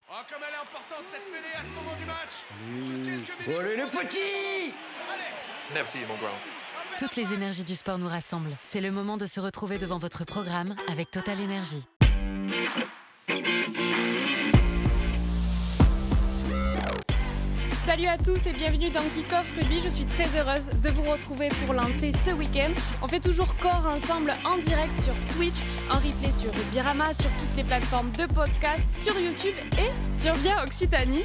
Oh, comme elle est importante cette mêlée à ce moment du match. Allez le petit! Allez. Merci, mon grand. Toutes les énergies du sport nous rassemblent. C'est le moment de se retrouver devant votre programme avec Total Energy. Salut à tous et bienvenue dans Kick-Off Rugby. Je suis très heureuse de vous retrouver pour lancer ce week-end. On fait toujours corps ensemble en direct sur Twitch, en replay sur Rugbyrama, sur toutes les plateformes de podcast, sur YouTube et sur Via Occitanie.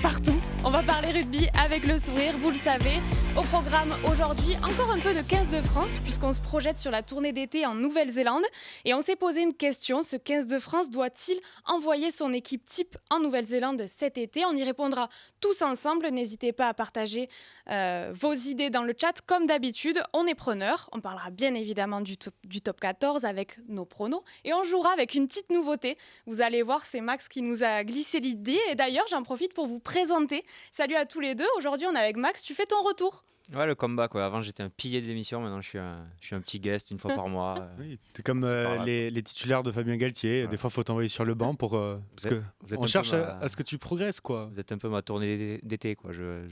Partout. On va parler rugby avec le sourire, vous le savez. Au programme aujourd'hui, encore un peu de 15 de France puisqu'on se projette sur la tournée d'été en Nouvelle-Zélande. Et on s'est posé une question, ce 15 de France doit-il envoyer son équipe type en Nouvelle-Zélande cet été? On y répondra tous ensemble. N'hésitez pas à partager vos idées dans le chat. Comme d'habitude, on est preneurs. On parlera bien évidemment du top 14 avec nos pronos. Et on jouera avec une petite nouveauté. Vous allez voir, c'est Max qui nous a glissé l'idée. Et d'ailleurs, j'en profite pour vous présenter. Salut à tous les deux. Aujourd'hui, on est avec Max. Tu fais ton retour. Ouais, le comeback. Ouais. Avant, j'étais un pilier de l'émission. Maintenant, je suis un petit guest une fois par mois. Oui, t'es comme les titulaires de Fabien Galtier. Ouais. Des fois, il faut t'envoyer sur le banc pour parce que on cherche à ce que tu progresses, quoi. Vous êtes un peu ma tournée d'été, quoi. Je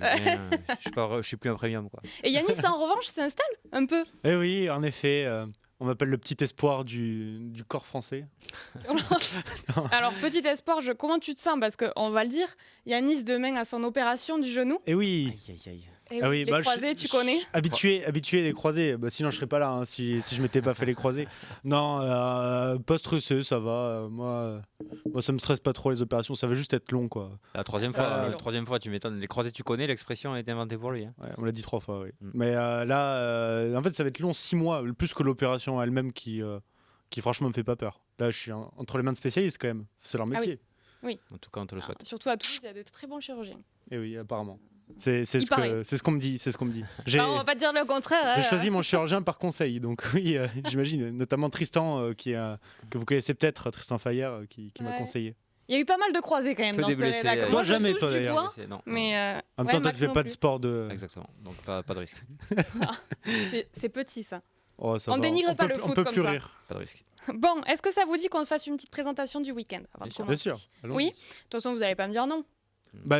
suis plus un premium, quoi. Et Yanis, en revanche, s'installe un peu. Eh oui, en effet. On m'appelle le petit espoir du corps français. Alors, petit espoir, comment tu te sens? Parce qu'on va le dire, Yanis demain a son opération du genou. Eh oui. Aïe. Et oui, les croisés, tu connais? Habitué des croisés. Sinon, je serais pas là hein, si je m'étais pas fait les croisés. Non, pas stressé, ça va. Moi, ça me stresse pas trop les opérations. Ça va juste être long, quoi. La troisième fois, tu m'étonnes. Les croisés, tu connais, l'expression a été inventée pour lui. Hein. Ouais, on l'a dit 3 fois, oui. Mais là, en fait, ça va être long 6 mois, plus que l'opération elle-même qui franchement me fait pas peur. Là, je suis entre les mains de spécialistes quand même. C'est leur métier. Oui. En tout cas, on te le souhaite. Surtout à Toulouse, il y a de très bons chirurgiens. Et oui, apparemment. C'est ce qu'on me dit. On va pas dire le contraire. J'ai choisi mon chirurgien par conseil, donc oui, j'imagine, notamment Tristan, que vous connaissez peut-être, Tristan Fayer, qui m'a conseillé. Il y a eu pas mal de croisés quand même dans cette année-là. Toi, jamais, toi d'ailleurs. Mais en même temps, toi, tu fais pas de sport de. Exactement, donc pas de risque. C'est petit ça. Oh, ça on dénigre pas le foot comme ça. Rire. Pas de risque. Bon, est-ce que ça vous dit qu'on se fasse une petite présentation du week-end avant de commencer? Bien sûr. Oui. De toute façon, vous allez pas me dire non.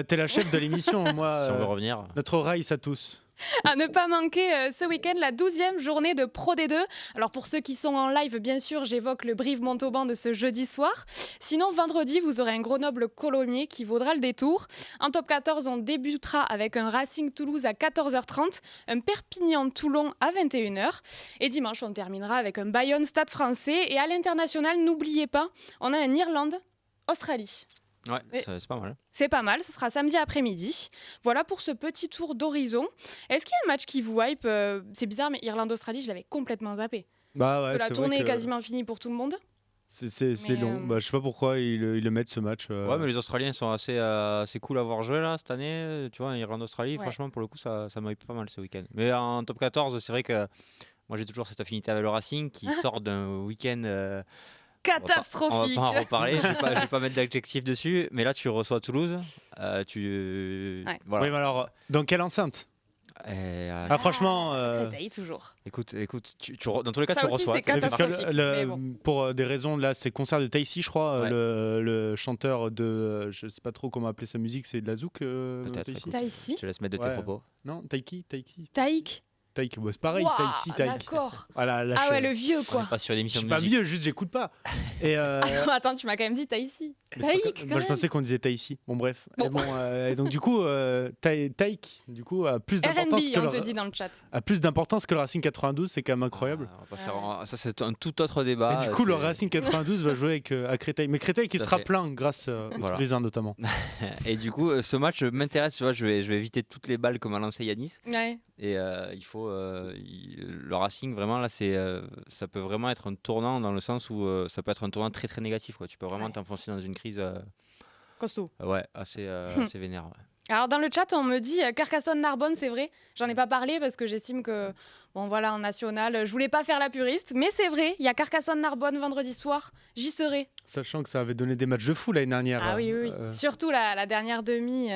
T'es la chef de l'émission, moi. Si on veut revenir. Notre race à tous. À ne pas manquer ce week-end la 12e journée de Pro D2. Alors pour ceux qui sont en live, bien sûr, j'évoque le Brive-Montauban de ce jeudi soir. Sinon, vendredi, vous aurez un Grenoble-Colomiers qui vaudra le détour. En top 14, on débutera avec un Racing Toulouse à 14h30, un Perpignan-Toulon à 21h. Et dimanche, on terminera avec un Bayonne-Stade français. Et à l'international, n'oubliez pas, on a un Irlande-Australie. Ouais, c'est pas mal. C'est pas mal, ce sera samedi après-midi. Voilà pour ce petit tour d'horizon. Est-ce qu'il y a un match qui vous hype? C'est bizarre, mais Irlande-Australie, je l'avais complètement zappé. Parce que la tournée est quasiment finie pour tout le monde. C'est long. Je sais pas pourquoi ils le mettent ce match. Ouais, mais les Australiens sont assez cool à voir jouer là cette année. Tu vois, Irlande-Australie, franchement, pour le coup, ça m'a hype pas mal ce week-end. Mais en top 14, c'est vrai que moi j'ai toujours cette affinité avec le Racing qui sort d'un week-end. Catastrophique. On va pas en reparler, je vais pas mettre d'adjectif dessus, mais là tu reçois Toulouse. Ouais. Voilà. Oui, mais alors, dans quelle enceinte? Franchement. Créteil, toujours. Écoute, dans tous les cas, ça tu aussi, reçois. C'est catastrophique, pour des raisons, là, c'est concert de Taïsi, je crois. Ouais. Le chanteur de. Je sais pas trop comment appeler sa musique, c'est de la zouk. Peut-être. Taïsi. Je te laisse mettre de tes propos. Non, Taïki. Taïk. C'est pareil, Wow, Taïsi, Taïk. D'accord. Voilà, le vieux, quoi. On est pas sur l'émission je de suis pas musique. vieux, juste j'écoute pas. Et Attends, tu m'as quand même dit Taïsi. Taïk, moi, je pensais qu'on disait Taïsi. Bon, bref. Et donc, du coup, Taïk, du coup, a plus d'importance R&B, on te dit dans le chat. A plus d'importance que le Racing 92, c'est quand même incroyable. On va pas faire ça, c'est un tout autre débat. Et du coup, le Racing 92 va jouer à Créteil. Mais Créteil qui sera plein grâce aux Toulousains notamment. Et du coup, ce match m'intéresse. Tu vois, je vais éviter toutes les balles que m'a lancé Yanis. Ouais. Et il faut le Racing vraiment là, ça peut vraiment être un tournant dans le sens où ça peut être un tournant très très négatif, quoi. Tu peux vraiment t'enfoncer dans une crise costaud. Ouais, assez vénère. Ouais. Alors dans le chat, on me dit Carcassonne-Narbonne, c'est vrai. J'en ai pas parlé parce que j'estime que en national, je voulais pas faire la puriste, mais c'est vrai. Il y a Carcassonne-Narbonne vendredi soir. J'y serai. Sachant que ça avait donné des matchs de fou l'année dernière. Ah oui. Surtout la dernière demi.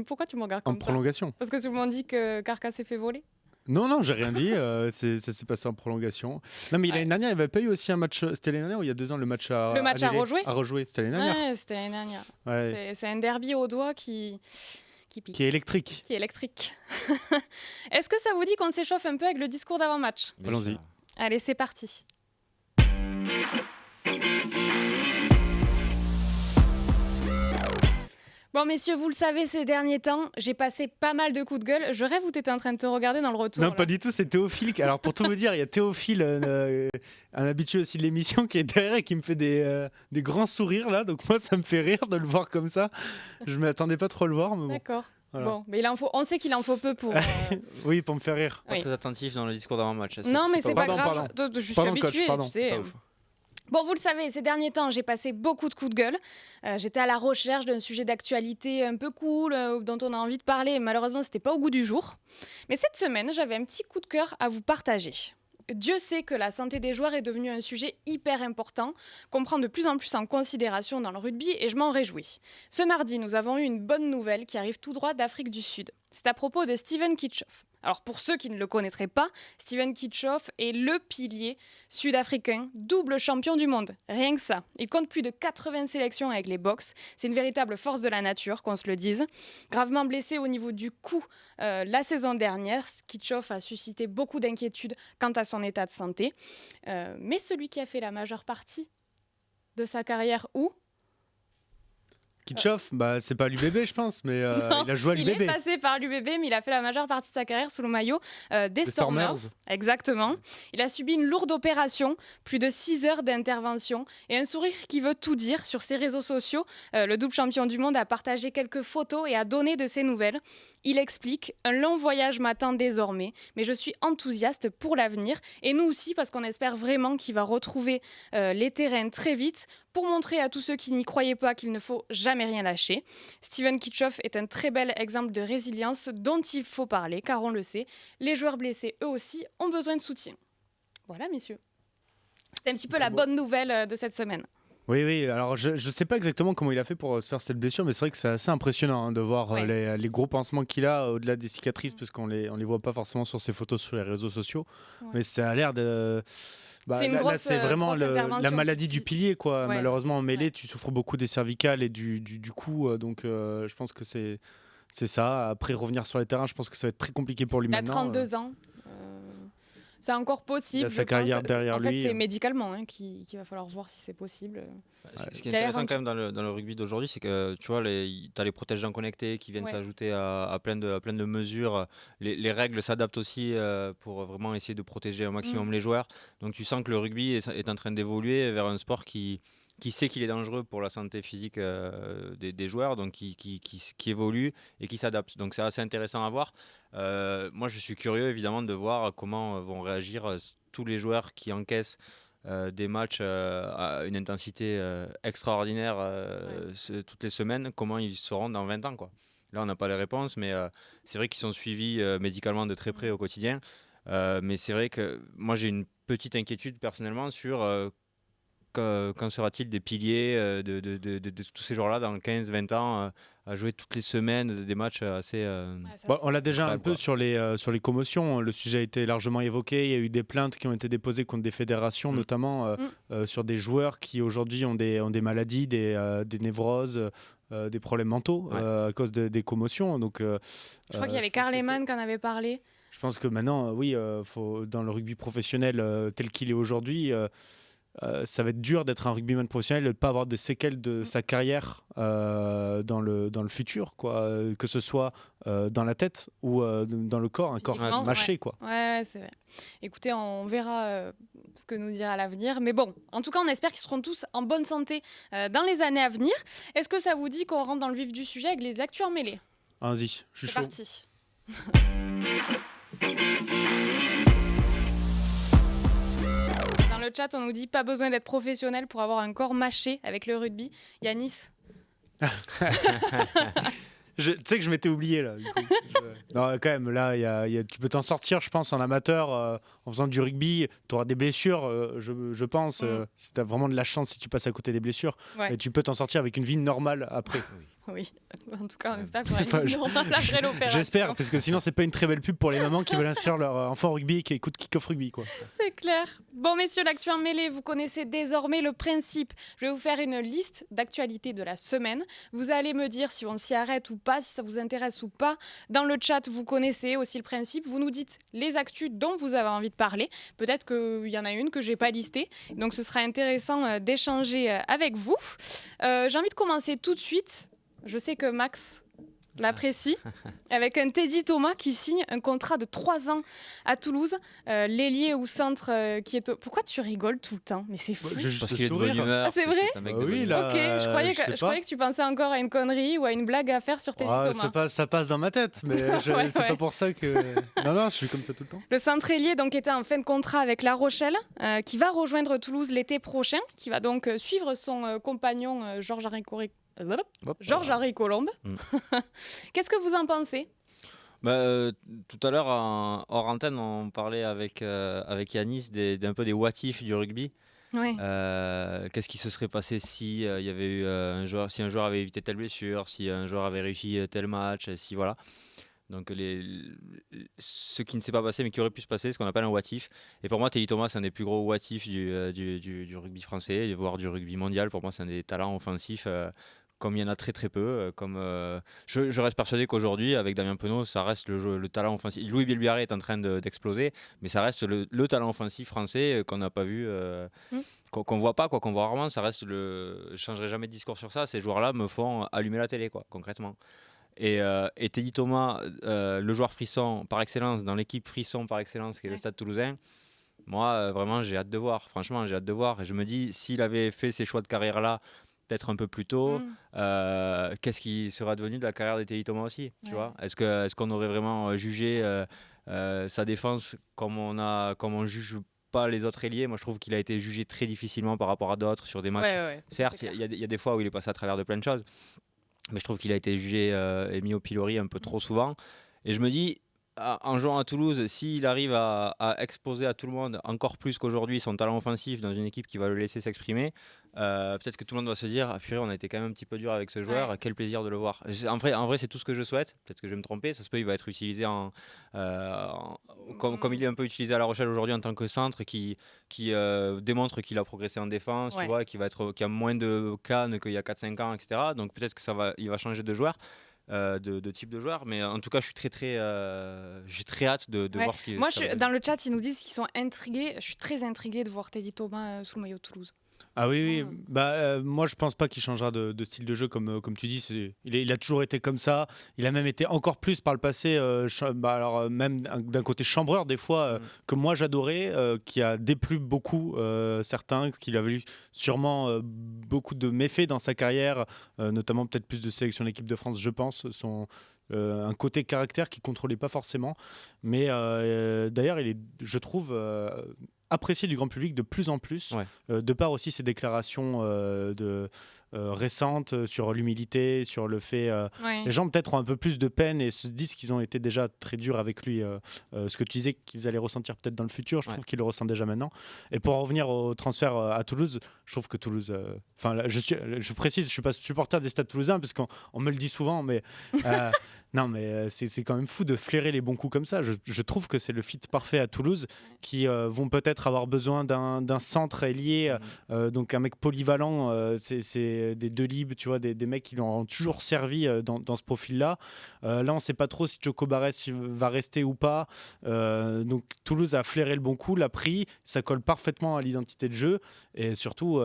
Pourquoi tu me regardes comme en prolongation. Parce que tout le monde dit que Carcass s'est fait voler. Non, j'ai rien dit. Ça s'est passé en prolongation. Non, mais l'année dernière, il n'y avait pas eu aussi un match. C'était l'année dernière ou il y a 2 ans le match à rejouer À rejouer, c'était l'année dernière. Ouais, c'était l'année dernière. Ouais. C'est un derby au doigt qui pique. Qui est électrique. Qui est électrique. Est-ce que ça vous dit qu'on s'échauffe un peu avec le discours d'avant-match ? Allons-y. Allez, c'est parti. Bon, messieurs, vous le savez, ces derniers temps, j'ai passé pas mal de coups de gueule. Je rêve où tu étais en train de te regarder dans le retour. Non, là. pas du tout, c'est Théophile. Alors, pour tout vous dire, il y a Théophile, un habitué aussi de l'émission, qui est derrière et qui me fait des grands sourires, là. Donc, moi, ça me fait rire de le voir comme ça. Je ne m'attendais pas trop à le voir, mais bon. D'accord. Voilà. Bon, mais on sait qu'il en faut peu pour... Oui, pour me faire rire. Pas très attentif dans le discours d'avant-match. Non, mais c'est pas Pardon, grave. Je suis Pardon, habituée, coach, pardon. tu sais. Pas ouf. Bon, vous le savez, ces derniers temps, j'ai passé beaucoup de coups de gueule. J'étais à la recherche d'un sujet d'actualité un peu cool, dont on a envie de parler. Malheureusement, c'était pas au goût du jour. Mais cette semaine, j'avais un petit coup de cœur à vous partager. Dieu sait que la santé des joueurs est devenue un sujet hyper important, qu'on prend de plus en plus en considération dans le rugby, et je m'en réjouis. Ce mardi, nous avons eu une bonne nouvelle qui arrive tout droit d'Afrique du Sud. C'est à propos de Steven Kitchoff. Alors pour ceux qui ne le connaîtraient pas, Steven Kitchoff est le pilier sud-africain, double champion du monde. Rien que ça. Il compte plus de 80 sélections avec les Box. C'est une véritable force de la nature, qu'on se le dise. Gravement blessé au niveau du cou la saison dernière, Kitchoff a suscité beaucoup d'inquiétudes quant à son état de santé. Mais celui qui a fait la majeure partie de sa carrière où ? Kitchoff, c'est pas l'UBB, je pense, mais Non, il a joué à il l'UBB. est passé par l'UBB, mais il a fait la majeure partie de sa carrière sous le maillot des Stormers. Exactement. Il a subi une lourde opération, plus de 6 heures d'intervention et un sourire qui veut tout dire. Sur ses réseaux sociaux, le double champion du monde a partagé quelques photos et a donné de ses nouvelles. Il explique « Un long voyage m'attend désormais, mais je suis enthousiaste pour l'avenir. Et nous aussi, parce qu'on espère vraiment qu'il va retrouver les terrains très vite pour montrer à tous ceux qui n'y croyaient pas qu'il ne faut jamais rien lâcher. Steven Kitchoff est un très bel exemple de résilience dont il faut parler, car on le sait, les joueurs blessés, eux aussi, ont besoin de soutien. » Voilà, messieurs. C'était un petit peu la bonne nouvelle de cette semaine. Oui, alors je ne sais pas exactement comment il a fait pour se faire cette blessure, mais c'est vrai que c'est assez impressionnant de voir les gros pansements qu'il a au-delà des cicatrices, parce qu'on les voit pas forcément sur ses photos sur les réseaux sociaux. Ouais. Mais ça a l'air de... c'est vraiment la maladie du pilier, quoi. Ouais. Malheureusement, en mêlée, tu souffres beaucoup des cervicales et du cou, donc je pense que c'est ça. Après, revenir sur les terrains, je pense que ça va être très compliqué pour lui maintenant. Il a 32 ans. C'est encore possible. Il a sa carrière derrière lui. En fait, c'est médicalement qu'il va falloir voir si c'est possible. Ce qui est intéressant quand même dans le rugby d'aujourd'hui, c'est que tu vois, tu as les protège-dents connectés qui viennent s'ajouter à plein de mesures. Les règles s'adaptent aussi pour vraiment essayer de protéger au maximum les joueurs. Donc tu sens que le rugby est en train d'évoluer vers un sport qui sait qu'il est dangereux pour la santé physique des joueurs, donc qui évolue et qui s'adapte. Donc c'est assez intéressant à voir. Moi, je suis curieux évidemment de voir comment vont réagir tous les joueurs qui encaissent des matchs à une intensité extraordinaire toutes les semaines, comment ils seront dans 20 ans, quoi. Là, on n'a pas les réponses, mais c'est vrai qu'ils sont suivis médicalement de très près au quotidien. Mais c'est vrai que moi, j'ai une petite inquiétude personnellement sur... Qu'en sera-t-il des piliers de tous ces joueurs-là dans 15-20 ans à jouer toutes les semaines des matchs assez... on l'a déjà un peu sur les commotions. Le sujet a été largement évoqué. Il y a eu des plaintes qui ont été déposées contre des fédérations, notamment sur des joueurs qui aujourd'hui ont des maladies, des névroses, des problèmes mentaux à cause des commotions. Donc, je crois qu'il y avait Karl Lehmann qui en avait parlé. Je pense que maintenant, faut, dans le rugby professionnel tel qu'il est aujourd'hui... ça va être dur d'être un rugbyman professionnel et de ne pas avoir des séquelles de sa carrière dans le futur, quoi. Que ce soit dans la tête ou dans le corps, un corps mâché. Quoi. Ouais, c'est vrai. Écoutez, on verra ce que nous dira l'avenir. Mais bon, en tout cas, on espère qu'ils seront tous en bonne santé dans les années à venir. Est-ce que ça vous dit qu'on rentre dans le vif du sujet avec les actus en mêlée ? Vas-y, je suis chaud. C'est parti. Dans le chat, on nous dit pas besoin d'être professionnel pour avoir un corps mâché avec le rugby. Yanis. Tu sais que je m'étais oublié là. Du coup. Non, quand même, là, tu peux t'en sortir, je pense, en amateur, en faisant du rugby. Tu auras des blessures, je pense. Si tu as vraiment de la chance, si tu passes à côté des blessures, et tu peux t'en sortir avec une vie normale après. Oui, en tout cas, on espère qu'on Enfin, lâcherait l'opération. J'espère, parce que sinon, c'est pas une très belle pub pour les mamans qui veulent inscrire leur enfant au rugby et qui écoutent Kick-Off Rugby, quoi. C'est clair. Bon, messieurs, l'actu en mêlée, vous connaissez désormais le principe. Je vais vous faire une liste d'actualités de la semaine. Vous allez me dire si on s'y arrête ou pas, si ça vous intéresse ou pas. Dans le chat, vous connaissez aussi le principe. Vous nous dites les actus dont vous avez envie de parler. Peut-être qu'il y en a une que j'ai pas listée. Donc, ce sera intéressant d'échanger avec vous. J'ai envie de commencer tout de suite. Je sais que Max l'apprécie, avec un Teddy Thomas qui signe un contrat de 3 ans à Toulouse, l'ailier ou centre qui est... Pourquoi tu rigoles tout le temps? Mais c'est fou. Parce qu'il est de bonne humeur. Ah, c'est vrai? un mec de bonne Oui, humeur. là, Ok, je croyais que tu pensais encore à une connerie ou à une blague à faire sur Teddy Thomas. Ça passe dans ma tête, mais c'est pas pour ça que... Non, je suis comme ça tout le temps. Le centre ailier donc, était en fin de contrat avec La Rochelle, qui va rejoindre Toulouse l'été prochain, qui va donc suivre son compagnon Georges-Henri Colombe. Qu'est-ce que vous en pensez? Tout à l'heure, hors antenne, on parlait avec Yanis d'un peu des what if du rugby. Oui. Qu'est-ce qui se serait passé si il y avait eu si un joueur avait évité telle blessure, si un joueur avait réussi tel match, si voilà. Donc ce qui ne s'est pas passé mais qui aurait pu se passer, ce qu'on appelle un what if. Et pour moi, Teddy Thomas, c'est un des plus gros what if du rugby français, voire du rugby mondial. Pour moi, c'est un des talents offensifs. Comme il y en a très très peu, je reste persuadé qu'aujourd'hui avec Damien Penaud ça reste le talent offensif. Louis Bielbiarré est en train d'exploser, mais ça reste le talent offensif français qu'on n'a pas vu, qu'on voit pas, qu'on voit rarement. Ça reste je changerai jamais de discours sur ça. Ces joueurs-là me font allumer la télé, concrètement. Et Teddy Thomas, le joueur frisson par excellence, dans l'équipe frisson par excellence qui est le Stade Toulousain, moi vraiment j'ai hâte de voir. Franchement j'ai hâte de voir. Et je me dis s'il avait fait ces choix de carrière là peut-être un peu plus tôt, qu'est-ce qui sera devenu de la carrière de Teddy Thomas aussi, tu vois? Est-ce qu'on aurait vraiment jugé sa défense comme on juge pas les autres ailiers? Moi je trouve qu'il a été jugé très difficilement par rapport à d'autres sur des matchs. Certes, il y a des fois où il est passé à travers de plein de choses, mais je trouve qu'il a été jugé et mis au pilori un peu trop souvent. Et je me dis, en jouant à Toulouse, s'il arrive à exposer à tout le monde encore plus qu'aujourd'hui son talent offensif dans une équipe qui va le laisser s'exprimer, peut-être que tout le monde va se dire purée, on a été quand même un petit peu dur avec ce joueur, quel plaisir de le voir. En vrai c'est tout ce que je souhaite. Peut-être que je vais me tromper, ça se peut il va être utilisé comme il est un peu utilisé à La Rochelle aujourd'hui en tant que centre qui démontre qu'il a progressé en défense, tu vois, qui a moins de cannes qu'il y a 4-5 ans, etc. Donc peut-être que il va changer de joueur. De type de joueur, mais en tout cas je suis j'ai très hâte de voir ce qui moi dans le chat ils nous disent qu'ils sont intrigués. Je suis très intriguée de voir Teddy Thomas sous le maillot de Toulouse. Ah oui. Moi je pense pas qu'il changera de style de jeu comme tu dis. Il a toujours été comme ça. Il a même été encore plus par le passé, même d'un côté chambreur des fois, que moi j'adorais, qui a déplu beaucoup certains, qu'il avait eu sûrement beaucoup de méfaits dans sa carrière, notamment peut-être plus de sélection de l'équipe de France, je pense. Un côté caractère qu'il contrôlait pas forcément. Mais d'ailleurs, il est, je trouve, apprécié du grand public de plus en plus, de par aussi ses déclarations récentes sur l'humilité, sur le fait... Les gens peut-être ont un peu plus de peine et se disent qu'ils ont été déjà très durs avec lui. Ce que tu disais qu'ils allaient ressentir peut-être dans le futur, je trouve qu'ils le ressentent déjà maintenant. Et pour en revenir au transfert à Toulouse, je trouve que Toulouse... je précise, je ne suis pas supporter des Stades Toulousains parce qu'on me le dit souvent, mais... Non, mais c'est quand même fou de flairer les bons coups comme ça. Je trouve que c'est le fit parfait à Toulouse, qui vont peut-être avoir besoin d'un centre ailier, donc un mec polyvalent. C'est des Delibes, tu vois, des mecs qui lui ont toujours servi dans ce profil-là. Là, on ne sait pas trop si Choco Barres va rester ou pas. Donc Toulouse a flairé le bon coup, l'a pris. Ça colle parfaitement à l'identité de jeu. Et surtout,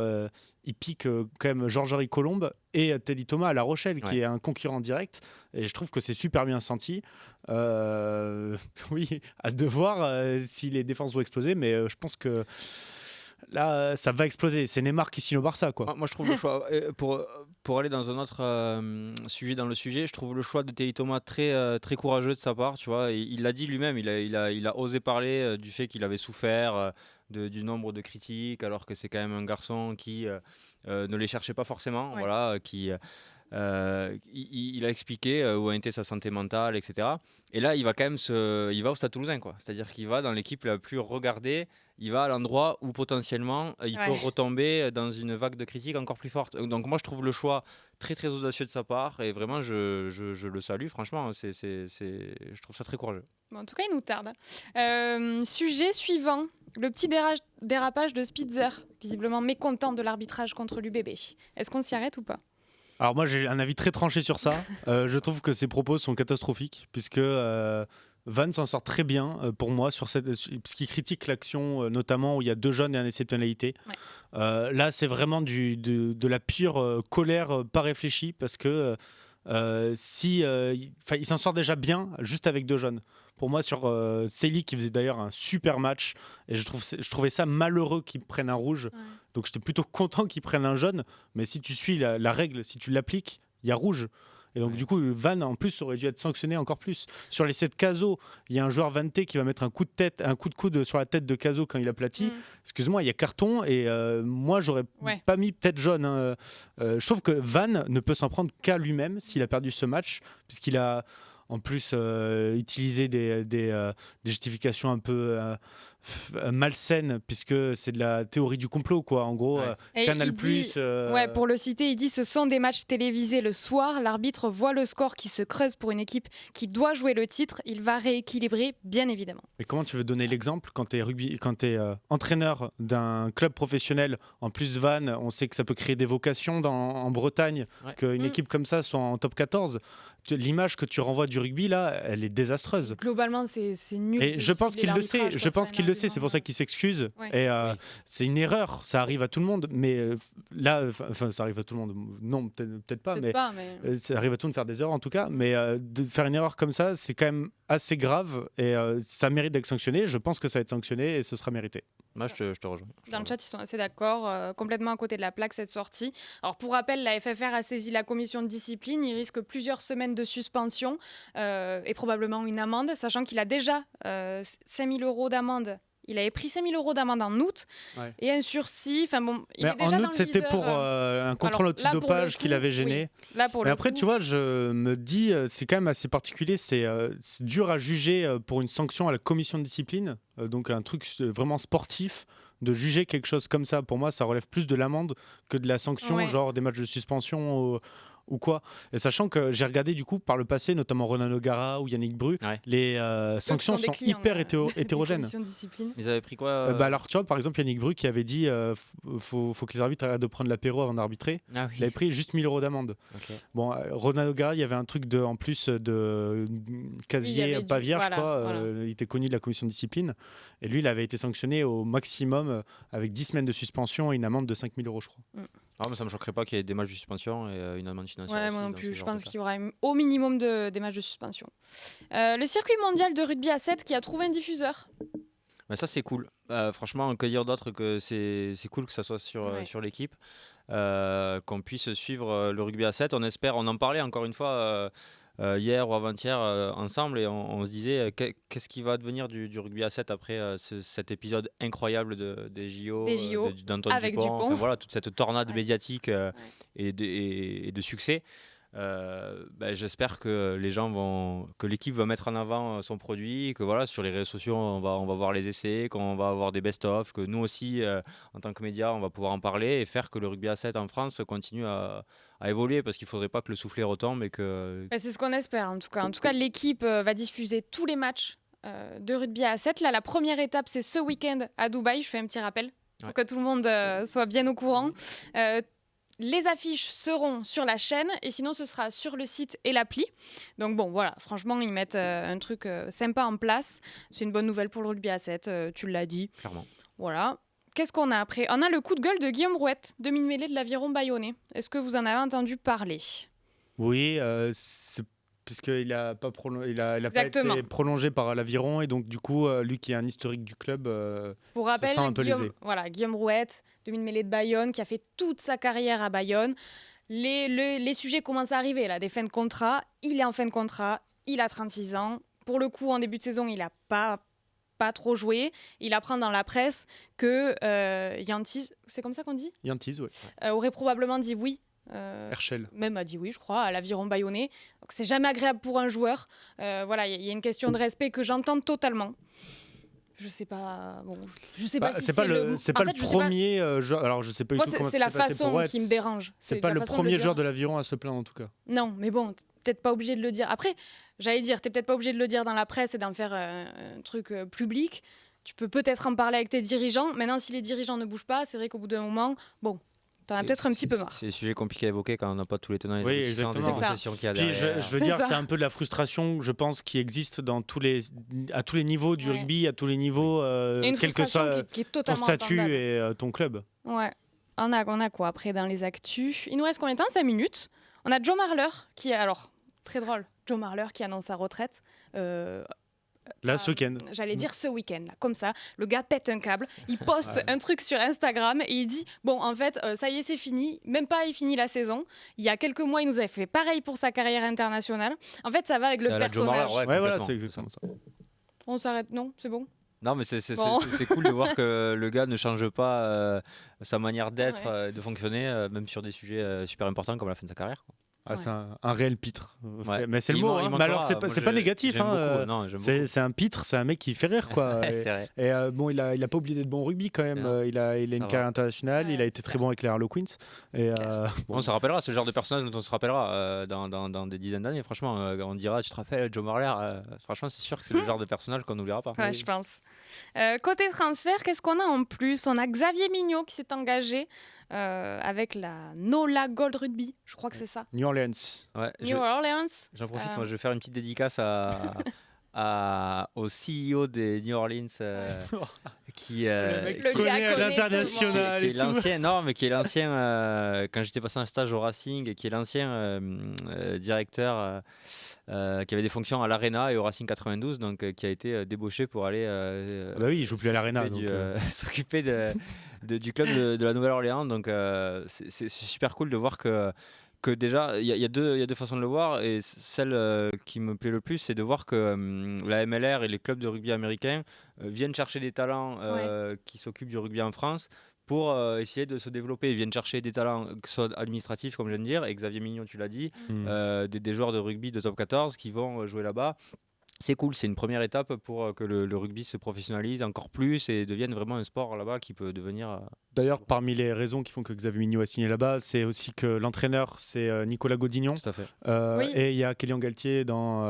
il pique quand même Georges-Henri Colombe et Teddy Thomas à La Rochelle, qui est un concurrent direct. Et je trouve que c'est super bien senti. Oui, à de voir si les défenses vont exploser, mais je pense que là, ça va exploser. C'est Neymar qui signe au Barça, quoi. Moi, je trouve le choix, pour aller dans un autre sujet dans le sujet, je trouve le choix de Teddy Thomas très, très courageux de sa part. Tu vois, il l'a dit lui-même, il a osé parler du fait qu'il avait souffert du nombre de critiques, alors que c'est quand même un garçon qui ne les cherchait pas forcément, voilà, qui il a expliqué où a été sa santé mentale, etc. Et là, il va quand même il va au Stade Toulousain, quoi. C'est-à-dire qu'il va dans l'équipe la plus regardée. Il va à l'endroit où potentiellement il peut retomber dans une vague de critiques encore plus forte. Donc moi, je trouve le choix très très audacieux de sa part et vraiment je le salue. Franchement, je trouve ça très courageux. Bon, en tout cas, il nous tarde. Sujet suivant. Le petit dérapage de Spitzer, visiblement mécontent de l'arbitrage contre l'UBB. Est-ce qu'on s'y arrête ou pas ? Alors moi j'ai un avis très tranché sur ça. Je trouve que ses propos sont catastrophiques puisque Van s'en sort très bien pour moi sur parce qu'il critique l'action notamment où il y a 2 jaunes et un essai de pénalité. Ouais. Là c'est vraiment de la pure colère pas réfléchie parce que il s'en sort déjà bien juste avec 2 jaunes. Pour moi, sur Sely, qui faisait d'ailleurs un super match, et je trouvais ça malheureux qu'ils prennent un rouge. Ouais. Donc j'étais plutôt content qu'ils prennent un jaune. Mais si tu suis la règle, si tu l'appliques, il y a rouge. Et donc du coup, Van en plus aurait dû être sanctionné encore plus. Sur l'essai de Cazot, il y a un joueur Vanté qui va mettre un coup de coude sur la tête de Cazot quand il aplatit. Excuse-moi, il y a carton et moi j'aurais pas mis peut-être jaune. Hein. Je trouve que Van ne peut s'en prendre qu'à lui-même s'il a perdu ce match, puisqu'il a en plus utiliser des justifications un peu malsaines, puisque c'est de la théorie du complot, quoi. En gros, Canal+. Pour le citer, il dit « Ce sont des matchs télévisés le soir. L'arbitre voit le score qui se creuse pour une équipe qui doit jouer le titre. Il va rééquilibrer, bien évidemment. » Mais comment tu veux donner l'exemple quand tu es entraîneur d'un club professionnel? En plus, Van, on sait que ça peut créer des vocations en Bretagne, qu'une équipe comme ça soit en top 14. L'image que tu renvoies du rugby, là, elle est désastreuse. Globalement, c'est nul. Et je pense qu'il le sait. Je pense qu'il le sait. C'est pour ça qu'il s'excuse. Ouais. Et c'est une erreur. Ça arrive à tout le monde. Mais là, ça arrive à tout le monde. Non, peut-être pas. Mais ça arrive à tout le monde de faire des erreurs, en tout cas. Mais de faire une erreur comme ça, c'est quand même assez grave. Et ça mérite d'être sanctionné. Je pense que ça va être sanctionné et ce sera mérité. Moi, je te rejoins. Dans le chat, ils sont assez d'accord. Complètement à côté de la plaque, cette sortie. Alors, pour rappel, la FFR a saisi la commission de discipline. Il risque plusieurs semaines de suspension et probablement une amende, sachant qu'il a déjà 5 000 € d'amende. Il avait pris 5 000 € d'amende en août et un sursis. Enfin bon, il est déjà en dans août, le c'était viseur, pour un contrôle antidopage qui l'avait gêné. Oui. Là, pour mais après, tu vois, je me dis, c'est quand même assez particulier. C'est dur à juger pour une sanction à la commission de discipline, donc un truc vraiment sportif. De juger quelque chose comme ça, pour moi, ça relève plus de l'amende que de la sanction, genre des matchs de suspension ou quoi. Et sachant que j'ai regardé du coup par le passé, notamment Ronan O'Gara ou Yannick Bru, les sanctions sont hyper hétérogènes. Ils avaient pris quoi alors tu vois, par exemple Yannick Bru qui avait dit faut que les arbitres arrêtent de prendre l'apéro avant d'arbitrer. Il avait pris juste 1 000 € d'amende. Bon, Ronan O'Gara, il y avait un truc en plus de casier pas vierge, il était connu de la commission de discipline et lui il avait été sanctionné au maximum avec 10 semaines de suspension et une amende de 5 000 € je crois. Mais ça me choquerait pas qu'il y ait des matchs de suspension et une amende financière. Ouais, moi non plus. Je pense qu'il y aura au minimum des matchs de suspension. Le circuit mondial de rugby à 7 qui a trouvé un diffuseur. Ça, c'est cool. Franchement, que dire d'autre que c'est cool que ça soit sur l'équipe. Qu'on puisse suivre le rugby à 7. On espère, on en parlait encore une fois hier ou avant-hier ensemble et on se disait qu'est-ce qui va devenir du rugby à 7 après cet épisode incroyable des JO, d'Antoine Dupont. Enfin, voilà, toute cette tornade médiatique et de succès. J'espère que que l'équipe va mettre en avant son produit, que voilà, sur les réseaux sociaux on va voir les essais, qu'on va avoir des best-of, que nous aussi en tant que médias on va pouvoir en parler et faire que le rugby à 7 en France continue à évoluer, parce qu'il ne faudrait pas que le soufflet retombe et que... C'est ce qu'on espère en tout cas. En tout cas, l'équipe va diffuser tous les matchs de rugby à 7. Là, la première étape, c'est ce week-end à Dubaï. Je fais un petit rappel pour que tout le monde soit bien au courant. Les affiches seront sur la chaîne et sinon ce sera sur le site et l'appli. Donc bon, voilà, franchement, ils mettent un truc sympa en place. C'est une bonne nouvelle pour le rugby à 7, tu l'as dit. Clairement. Voilà. Qu'est-ce qu'on a après ? On a le coup de gueule de Guillaume Rouette, demi-mêlée de l'Aviron Bayonnais. Est-ce que vous en avez entendu parler ? Oui, puisqu'il n'a pas, été prolongé par l'Aviron et donc du coup, lui qui est un historique du club, pour rappel, se sent un peu lésé. Guillaume Rouette, demi-mêlée de Bayonne, qui a fait toute sa carrière à Bayonne. Les sujets commencent à arriver, là, des fins de contrat. Il est en fin de contrat, il a 36 ans. Pour le coup, en début de saison, il n'a pas trop joué. Il apprend dans la presse que Yantis, c'est comme ça qu'on dit ? Yantis, oui. Aurait probablement dit oui Herschel. Même a dit oui, je crois, à l'Aviron Bayonnais. Donc c'est jamais agréable pour un joueur. Voilà, il y a une question de respect que j'entends totalement. Je sais pas. Bon, je sais pas si c'est pas le premier joueur. Alors je sais pas du moi, tout comment c'est ça la s'est passé façon pour qui me dérange. C'est pas la le façon de premier dire. joueur de l'Aviron à se plaindre en tout cas. Non, mais bon, peut-être pas obligé de le dire. Après, j'allais dire, t'es peut-être pas obligé de le dire dans la presse et d'en faire un truc public. Tu peux peut-être en parler avec tes dirigeants. Maintenant, si les dirigeants ne bougent pas, c'est vrai qu'au bout d'un moment, bon, t'en as peut-être un petit peu marre. C'est des sujets compliqués à évoquer quand on n'a pas tous les tenants et les aboutissants des exactement. négociations qu'il y a Puis derrière. je veux dire, c'est un peu de la frustration, je pense, qui existe à tous les niveaux du rugby, à tous les niveaux, Et une quel que frustration soit qui est ton totalement statut entendable. et ton club. Ouais. On a quoi après dans les actus? Il nous reste combien de temps? 5 minutes. On a Joe Marler qui est, alors, très drôle, Joe Marler qui annonce sa retraite. Là, ce week-end. J'allais dire ce week-end, là, comme ça. Le gars pète un câble, il poste un truc sur Instagram et il dit bon, en fait, ça y est, c'est fini. Même pas, il finit la saison. Il y a quelques mois, il nous avait fait pareil pour sa carrière internationale. En fait, ça va avec le C'est à la Joe personnage. Marler, Ouais, voilà, complètement. c'est exactement ça. On s'arrête, non? C'est bon? Non, mais c'est Bon. cool de voir que le gars ne change pas sa manière d'être, de fonctionner, même sur des sujets super importants comme la fin de sa carrière, quoi. Ah, c'est un réel pitre. Ouais. Mais c'est le Il mot. man- il Mais manquera. alors, c'est Moi, pas négatif. j'aime Hein, beaucoup. Non, j'aime c'est un pitre, c'est un mec qui fait rire, quoi. beaucoup. C'est vrai. Et bon, il a pas oublié d'être bon au rugby quand même. Non. Il a une Ça carrière va. internationale. Ouais, Il a été c'est très clair. bon avec les Harlequins. Et bon. On se rappellera, c'est le genre de personnage dont on se rappellera dans des dizaines d'années. Franchement, on dira, tu te rappelles, Joe Marler. Franchement, c'est sûr que c'est le genre de personnage qu'on n'oubliera pas. Ouais, je pense. Côté transfert, qu'est-ce qu'on a en plus? On a Xavier Mignot qui s'est engagé avec la NOLA Gold Rugby. Je crois que c'est ça. New Orleans. Ouais, New Orleans. j'en profite, moi, je vais faire une petite dédicace au CEO des New Orleans qui Le connaît gars à connaît l'international qui est et tout. l'ancien, non, mais qui est l'ancien, quand j'étais passé un stage au Racing, et qui est l'ancien directeur qui avait des fonctions à l'Arena et au Racing 92, donc qui a été débauché pour aller Bah oui, il joue plus à l'Arena. s'occuper Donc, s'occuper du club de la Nouvelle-Orléans. Donc c'est super cool de voir que déjà, il y a deux façons de le voir, et celle qui me plaît le plus, c'est de voir que la MLR et les clubs de rugby américains viennent chercher des talents qui s'occupent du rugby en France pour essayer de se développer. Ils viennent chercher des talents, que ce soit administratifs, comme je viens de dire, et Xavier Mignon, tu l'as dit, des joueurs de rugby de top 14 qui vont jouer là-bas. C'est cool, c'est une première étape pour que le rugby se professionnalise encore plus et devienne vraiment un sport là-bas qui peut devenir... D'ailleurs, parmi les raisons qui font que Xavier Mignot a signé là-bas, c'est aussi que l'entraîneur, c'est Nicolas Godignon. Tout à fait. Oui. Et il y a Kélian Galtier dans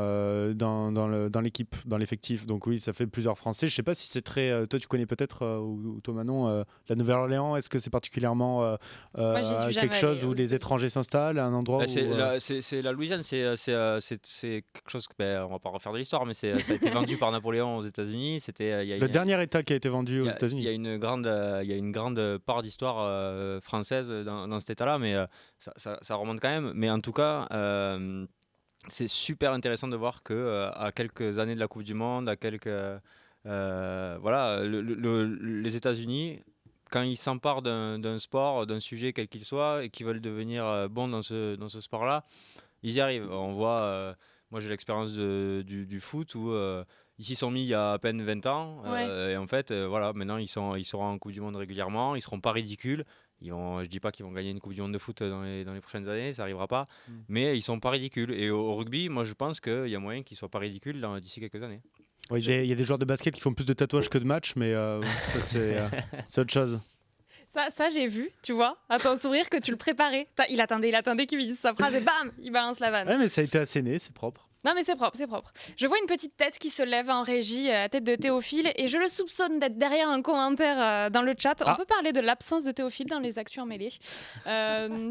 l'équipe, dans l'effectif. Donc oui, ça fait plusieurs Français. Je ne sais pas si c'est très... toi, tu connais peut-être, ou toi, Manon, la Nouvelle-Orléans. Est-ce que c'est particulièrement Moi, j'y suis jamais quelque chose allée, où aux les États-Unis. étrangers s'installent, à un endroit Bah, où... c'est la Louisiane, c'est quelque chose que on va pas refaire de l'histoire, mais ça a été vendu par Napoléon aux États-Unis. C'était le dernier État qui a été vendu aux il y États-Unis. a une grande part d'histoire française dans cet État-là, mais ça remonte quand même. Mais en tout cas, c'est super intéressant de voir que à quelques années de la Coupe du Monde, à voilà, les États-Unis, quand ils s'emparent d'un sport, d'un sujet quel qu'il soit, et qu'ils veulent devenir bons dans ce sport-là, ils y arrivent. On voit, moi j'ai l'expérience du foot où ils s'y sont mis il y a à peine 20 ans, et en fait, voilà, maintenant ils seront en Coupe du Monde régulièrement, ils seront pas ridicules. Je dis pas qu'ils vont gagner une Coupe du Monde de foot dans les prochaines années, ça arrivera pas, mais ils sont pas ridicules. Et au rugby, moi je pense qu'il y a moyen qu'ils soient pas ridicules d'ici quelques années. Oui, il y a des joueurs de basket qui font plus de tatouages que de matchs, mais ça c'est autre chose. Ça j'ai vu, tu vois, à ton sourire que tu le préparais. Il attendait qu'il lui dise sa phrase et bam, il balance la vanne. Ouais, mais ça a été asséné, c'est propre. Non mais c'est propre, c'est propre. Je vois une petite tête qui se lève en régie, la tête de Théophile, et je le soupçonne d'être derrière un commentaire dans le chat. On peut parler de l'absence de Théophile dans les actus emmêlés.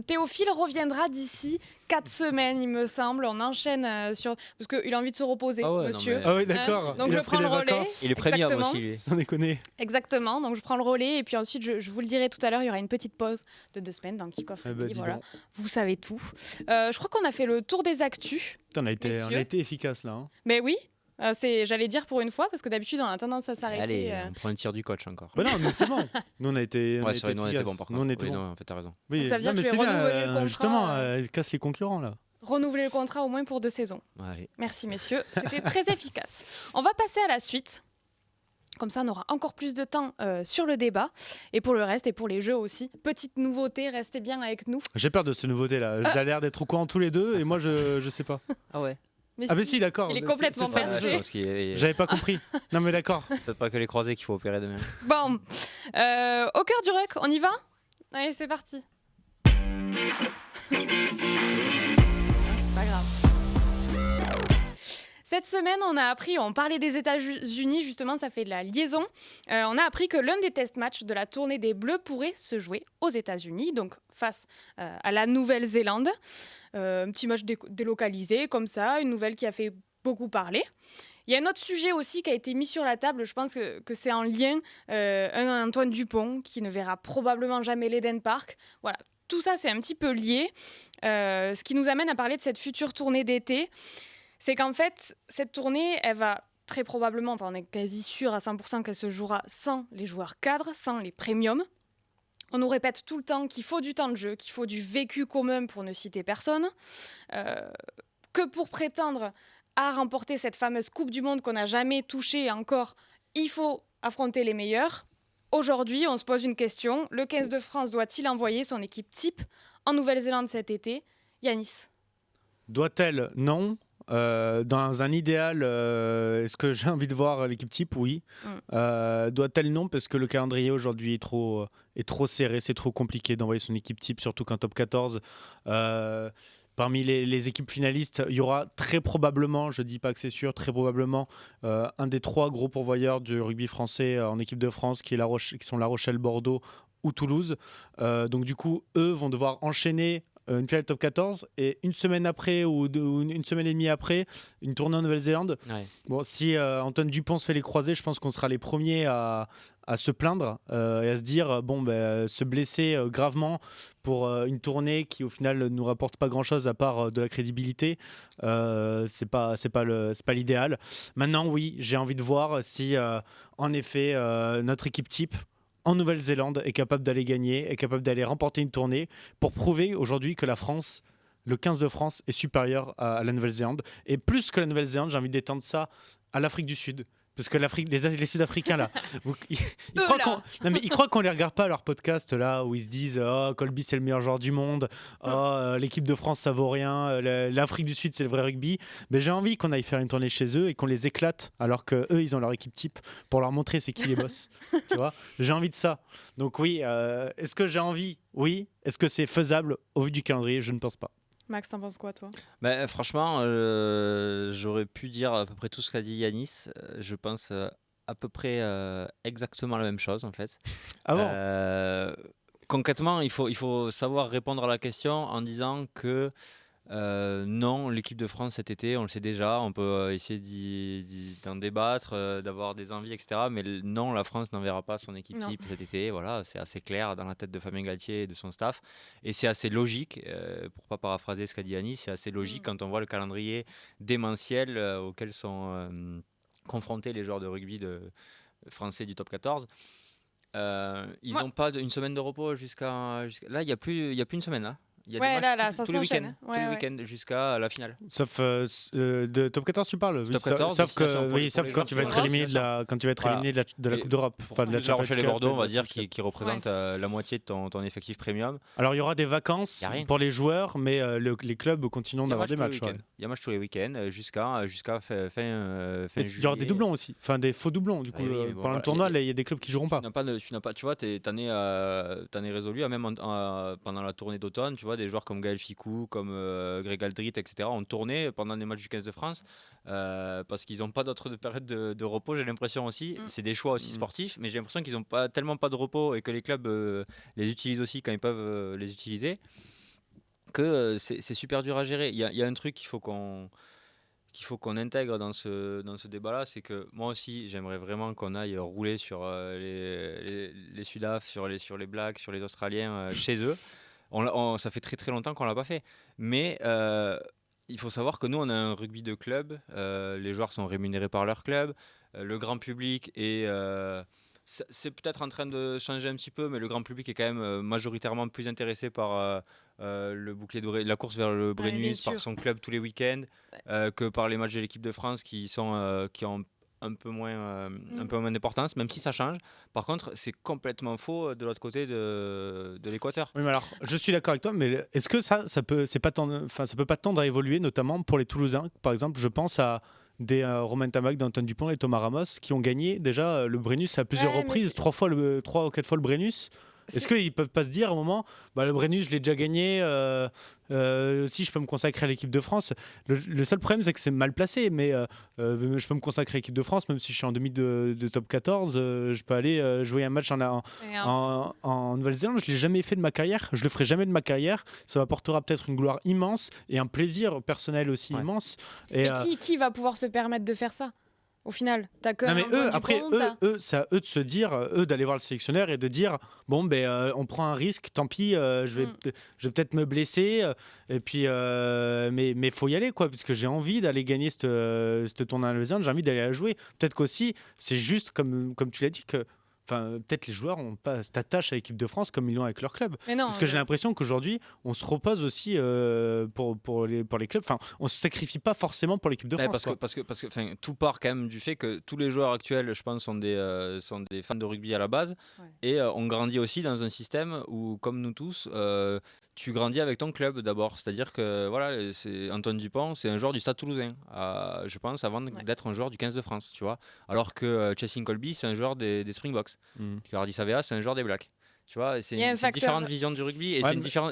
Théophile reviendra d'ici 4 semaines, il me semble. On enchaîne parce qu'il a envie de se reposer, Ah ouais, monsieur. non, mais- Ah oui, d'accord. Donc Il je a pris prends des le relais. vacances. Il est premium Exactement. aussi, lui. Sans déconner. Exactement, donc je prends le relais, et puis ensuite, je vous le dirai tout à l'heure, il y aura une petite pause de 2 semaines dans Kick-Off Eh ben, Rugby, dis voilà. donc. Vous savez tout. Je crois qu'on a fait le tour des actus. Putain, on a Messieurs. été efficace là. Hein. Mais oui, j'allais dire pour une fois, parce que d'habitude on a tendance à s'arrêter. Allez, on prend un tir du coach encore. Bah non, nous c'est bon. Nous on a été. Ouais, c'est vrai, nous on était bon par contre. Nous on était Oui, bon. non, en fait, t'as raison. Oui, Donc ça veut dire non, mais que tu c'est vas bien, renouveler le contrat, justement, elle casse les concurrents là. Renouveler le contrat au moins pour 2 saisons. Allez. Merci messieurs, c'était très efficace. On va passer à la suite. Comme ça, on aura encore plus de temps sur le débat. Et pour le reste, et pour les jeux aussi. Petite nouveauté, restez bien avec nous. J'ai peur de cette nouveauté-là. J'ai l'air d'être au courant tous les deux et moi, je sais pas. Ah ouais. Mais Ah, mais si, d'accord. Il est C'est complètement ça. perché. J'avais pas compris. Non, mais d'accord. C'est peut-être pas que les croisés qu'il faut opérer demain. Bon, au cœur du ruck, on y va ? Allez, c'est parti. C'est pas grave. Cette semaine, on parlait des États-Unis, justement, ça fait de la liaison. On a appris que l'un des test-matchs de la tournée des Bleus pourrait se jouer aux États-Unis, donc face à la Nouvelle-Zélande. Un petit match délocalisé, comme ça, une nouvelle qui a fait beaucoup parler. Il y a un autre sujet aussi qui a été mis sur la table, je pense que c'est en lien, Antoine Dupont, qui ne verra probablement jamais l'Eden Park. Voilà, tout ça, c'est un petit peu lié. Ce qui nous amène à parler de cette future tournée d'été. C'est qu'en fait, cette tournée, elle va très probablement, on est quasi sûr à 100% qu'elle se jouera sans les joueurs cadres, sans les premiums. On nous répète tout le temps qu'il faut du temps de jeu, qu'il faut du vécu commun pour ne citer personne, que pour prétendre à remporter cette fameuse Coupe du Monde qu'on n'a jamais touchée encore, il faut affronter les meilleurs. Aujourd'hui, on se pose une question. Le 15 de France doit-il envoyer son équipe type en Nouvelle-Zélande cet été ? Yanis. Doit-elle ? Non. Dans un idéal, est-ce que j'ai envie de voir l'équipe type ? Oui. Doit-elle ? Non, parce que le calendrier aujourd'hui est trop serré, c'est trop compliqué d'envoyer son équipe type, surtout qu'un top 14. Parmi les équipes finalistes, il y aura très probablement, je ne dis pas que c'est sûr, très probablement un des 3 gros pourvoyeurs du rugby français en équipe de France, qui sont La Rochelle, Bordeaux ou Toulouse. Donc du coup, eux vont devoir enchaîner une finale top 14 et une semaine après ou une semaine et demie après une tournée en Nouvelle-Zélande. Ouais. Bon, si Antoine Dupont se fait les croisés, je pense qu'on sera les premiers à se plaindre et à se dire se blesser gravement pour une tournée qui au final ne nous rapporte pas grand chose à part de la crédibilité, c'est pas l'idéal. Maintenant oui, j'ai envie de voir si en effet notre équipe type en Nouvelle-Zélande est capable d'aller gagner, est capable d'aller remporter une tournée pour prouver aujourd'hui que la France, le 15 de France, est supérieur à la Nouvelle-Zélande. Et plus que la Nouvelle-Zélande, j'ai envie d'étendre ça à l'Afrique du Sud. Parce que les Sud-Africains, là, ils croient qu'on les regarde pas, leur podcast, là, où ils se disent « Oh, Colby, c'est le meilleur joueur du monde. Oh, l'équipe de France, ça vaut rien. L'Afrique du Sud, c'est le vrai rugby. » Mais j'ai envie qu'on aille faire une tournée chez eux et qu'on les éclate, alors qu'eux, ils ont leur équipe type, pour leur montrer c'est qui les boss. Tu vois, j'ai envie de ça. Donc oui, est-ce que j'ai envie ? Oui. Est-ce que c'est faisable au vu du calendrier ? Je ne pense pas. Max, t'en penses quoi, toi ? Franchement, j'aurais pu dire à peu près tout ce qu'a dit Yanis. Je pense à peu près exactement la même chose, en fait. Ah bon ? Concrètement, il faut savoir répondre à la question en disant que non, l'équipe de France cet été, on le sait déjà, on peut essayer d'en débattre, d'avoir des envies, etc. Mais non, la France n'enverra pas son équipe type cet été. Voilà, c'est assez clair dans la tête de Fabien Galtier et de son staff. Et c'est assez logique, pour ne pas paraphraser ce qu'a dit Annie, c'est assez logique quand on voit le calendrier démentiel auquel sont confrontés les joueurs de rugby français du top 14. Ils n'ont pas une semaine de repos jusqu'à... Là, il n'y a plus une semaine, là. Il y a des matchs ça tous les s'enchaîne. week-ends, tous les week-ends jusqu'à la finale. Sauf de top 14, tu parles. Top 14, sauf quand tu vas être éliminé de la Coupe d'Europe. Enfin, de La Rochelle et Bordeaux, on va dire, qui représentent la moitié de ton effectif premium. Alors il y aura des vacances pour les joueurs, mais les clubs continueront d'avoir des matchs. Il y a match tous les week-ends jusqu'à fin juillet. Il y aura des doublons aussi, enfin des faux doublons. Du coup, pendant le tournoi, il y a des clubs qui joueront pas. Tu vois, t'en es résolu, même pendant la tournée d'automne, tu vois, des joueurs comme Gaël Ficou, comme Greg Aldrit, etc. ont tourné pendant les matchs du 15 de France parce qu'ils n'ont pas d'autres périodes de repos, j'ai l'impression aussi. C'est des choix aussi sportifs, mais j'ai l'impression qu'ils n'ont tellement pas de repos et que les clubs les utilisent aussi quand ils peuvent les utiliser, que c'est super dur à gérer. Il y a un truc qu'il faut qu'on intègre dans ce débat-là, c'est que moi aussi, j'aimerais vraiment qu'on aille rouler sur les Sudaf, sur les Blacks, sur les Australiens chez eux. Ça fait très très longtemps qu'on l'a pas fait. Mais il faut savoir que nous, on a un rugby de club. Les joueurs sont rémunérés par leur club. Le grand public est... c'est peut-être en train de changer un petit peu, mais le grand public est quand même majoritairement plus intéressé par le bouclier doré, la course vers le Brennus, par son club tous les week-ends, que par les matchs de l'équipe de France qui ont un peu moins d'importance, même si ça change. Par contre, c'est complètement faux de l'autre côté de l'équateur. Oui, mais alors, je suis d'accord avec toi, mais est-ce que ça peut pas tendre à évoluer, notamment pour les Toulousains. Par exemple, je pense à des Romain Tamac, d'Antoine Dupont et Thomas Ramos qui ont gagné déjà le Brennus à plusieurs reprises, 3 ou 4 fois le Brennus. Est-ce qu'ils peuvent pas se dire à un moment, le Brennus, je l'ai déjà gagné, si je peux me consacrer à l'équipe de France. Le seul problème, c'est que c'est mal placé, mais je peux me consacrer à l'équipe de France, même si je suis en demi de top 14, je peux aller jouer un match en Nouvelle-Zélande. Je ne l'ai jamais fait de ma carrière, je le ferai jamais de ma carrière. Ça m'apportera peut-être une gloire immense et un plaisir personnel aussi immense. Et qui va pouvoir se permettre de faire ça ? Au final, t'as que c'est à eux de se dire, d'aller voir le sélectionneur et de dire bon on prend un risque, tant pis, je vais peut-être me blesser, et puis mais faut y aller quoi, parce que j'ai envie d'aller gagner cette tournoi à Lausanne, j'ai envie d'aller la jouer. Peut-être qu'aussi c'est juste comme tu l'as dit que peut-être les joueurs n'ont pas cette attache à l'équipe de France comme ils l'ont avec leur club. Parce que j'ai l'impression qu'aujourd'hui, on se repose aussi pour les clubs. On ne se sacrifie pas forcément pour l'équipe de France. Parce que tout part quand même du fait que tous les joueurs actuels, je pense, sont des fans de rugby à la base. Et on grandit aussi dans un système où, comme nous tous, tu grandis avec ton club d'abord. C'est-à-dire que c'est Antoine Dupont, c'est un joueur du Stade Toulousain, je pense, avant d'être un joueur du 15 de France, tu vois. Alors que Chasing Colby, c'est un joueur des Springboks. Hardy Savea, c'est un joueur des Blacks. Tu vois, c'est une différente vision du rugby et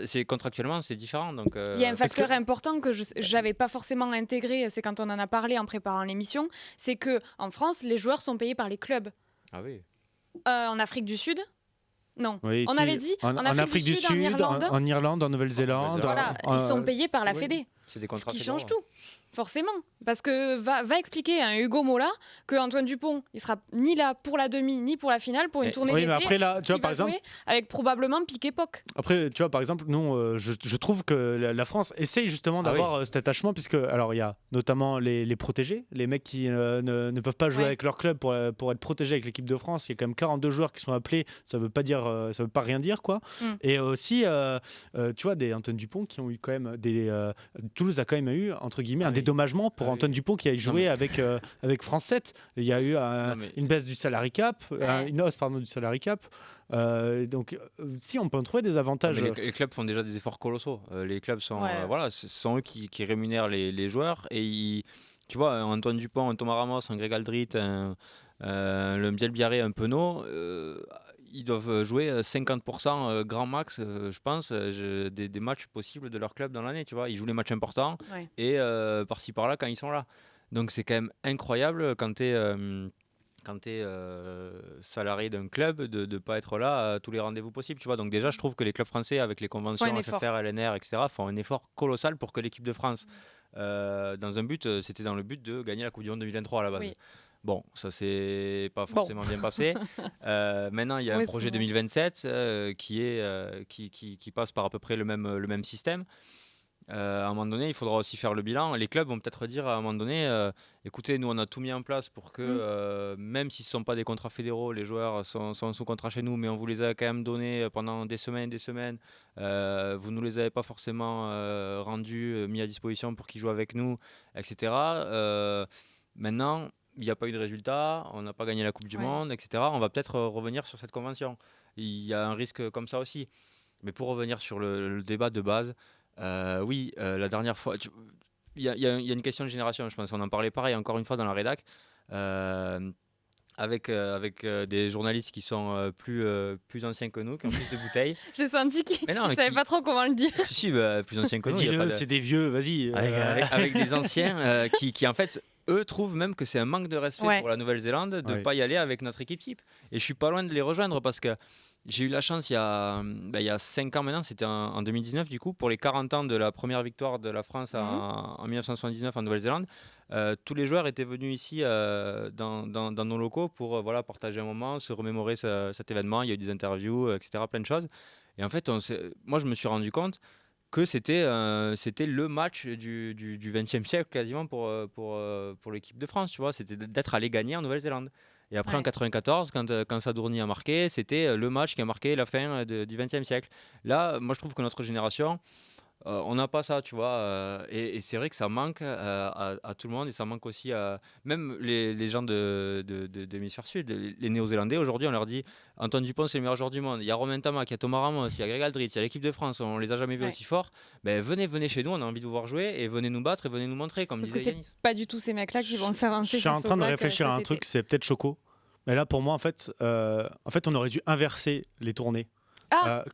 c'est contractuellement c'est différent. Donc, il y a un facteur important que je n'avais pas forcément intégré, c'est quand on en a parlé en préparant l'émission, c'est qu'en France, les joueurs sont payés par les clubs. Ah oui. En Afrique du Sud, non. Oui, on avait dit en Afrique du Sud, en Irlande, en Nouvelle-Zélande. Voilà, ils sont payés par la Fédé. C'est des contrats ce qui change tout. Forcément, parce que va expliquer à Hugo Mola que Antoine Dupont, il sera ni là pour la demi ni pour la finale pour une tournée d'été. Mais après là, tu vois par exemple, avec probablement Pique-Époque. Après, tu vois par exemple, nous, je trouve que la France essaye justement d'avoir cet attachement, puisque alors il y a notamment les protégés, les mecs qui ne peuvent pas jouer avec leur club pour être protégés avec l'équipe de France. Il y a quand même 42 joueurs qui sont appelés. Ça veut pas rien dire quoi. Et aussi, tu vois, des Antoine Dupont qui ont eu quand même Toulouse a quand même eu entre guillemets un dédommagement pour Antoine Dupont qui a joué avec France 7. Il y a eu une baisse du salary cap, une hausse du salary cap. Donc si on peut en trouver des avantages. Les clubs font déjà des efforts colossaux. Les clubs sont ce sont eux qui rémunèrent les joueurs et tu vois, Antoine Dupont, un Thomas Ramos, un Greg Aldrit, le Mbiel Biarré, un Penaud, ils doivent jouer 50% grand max, je pense, des matchs possibles de leur club dans l'année. Tu vois, ils jouent les matchs importants et par-ci par-là quand ils sont là. Donc c'est quand même incroyable quand tu es salarié d'un club de ne pas être là à tous les rendez-vous possibles. Tu vois, donc déjà je trouve que les clubs français avec les conventions FFR, LNR, etc. font un effort colossal pour que l'équipe de France c'était dans le but de gagner la Coupe du Monde 2023 à la base. Bon, ça s'est pas forcément bien passé. Maintenant, il y a un projet 2027 qui passe par à peu près le même système. À un moment donné, il faudra aussi faire le bilan. Les clubs vont peut-être dire à un moment donné, écoutez, nous on a tout mis en place pour que même si ce ne sont pas des contrats fédéraux, les joueurs sont sous contrat chez nous, mais on vous les a quand même donnés pendant des semaines. Vous ne nous les avez pas forcément rendus, mis à disposition pour qu'ils jouent avec nous, etc. Maintenant, il n'y a pas eu de résultat, on n'a pas gagné la Coupe du Monde, etc. On va peut-être revenir sur cette convention. Il y a un risque comme ça aussi. Mais pour revenir sur le débat de base, la dernière fois, il y a une question de génération, je pense. On en parlait pareil encore une fois dans la rédac, avec des journalistes qui sont plus anciens que nous, qui ont plus de bouteilles. J'ai senti qu'ils ne savaient pas trop comment le dire. Si, plus anciens que nous. Dis-le, c'est des vieux, vas-y. Avec des anciens qui en fait... Eux trouvent même que c'est un manque de respect pour la Nouvelle-Zélande de ne pas y aller avec notre équipe type. Et je suis pas loin de les rejoindre parce que j'ai eu la chance il y a 5 ans maintenant, c'était en 2019 du coup, pour les 40 ans de la première victoire de la France en 1979 en Nouvelle-Zélande. Tous les joueurs étaient venus ici dans nos locaux pour partager un moment, se remémorer cet événement. Il y a eu des interviews, etc., plein de choses. Et en fait, moi je me suis rendu compte que c'était le match du XXe siècle quasiment pour l'équipe de France, tu vois, c'était d'être allé gagner en Nouvelle-Zélande. Et après en 94, quand Sadourny a marqué, c'était le match qui a marqué la fin du XXe siècle. Là, moi je trouve que notre génération, On n'a pas ça, tu vois. Et c'est vrai que ça manque à tout le monde et ça manque aussi à même les gens de l'hémisphère sud, les Néo-Zélandais. Aujourd'hui, on leur dit Antoine Dupont, c'est le meilleur joueur du monde. Il y a Romain Tamac, il y a Thomas Ramos, il y a Greg Aldrit, il y a l'équipe de France. On les a jamais vus aussi forts. Ben, venez chez nous, on a envie de vous voir jouer et venez nous battre et venez nous montrer, comme Sauf disait que Yanis. pas du tout ces mecs-là qui vont s'avancer. Je suis en train de réfléchir à un cet truc, été. c'est peut-être Choco. Mais là, pour moi, en fait, on aurait dû inverser les tournées.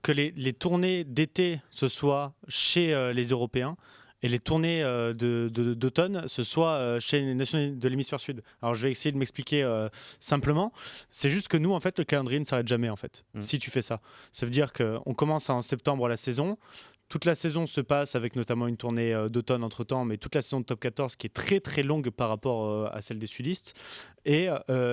Que les tournées d'été, ce soit chez les Européens, et les tournées d'automne, ce soit chez les nations de l'hémisphère sud. Alors, je vais essayer de m'expliquer simplement. C'est juste que nous, en fait, le calendrier ne s'arrête jamais, en fait, si tu fais ça. Ça veut dire qu'on commence en septembre la saison. Toute la saison se passe avec notamment une tournée d'automne entre-temps, mais toute la saison de top 14 qui est très, très longue par rapport à celle des sudistes. Et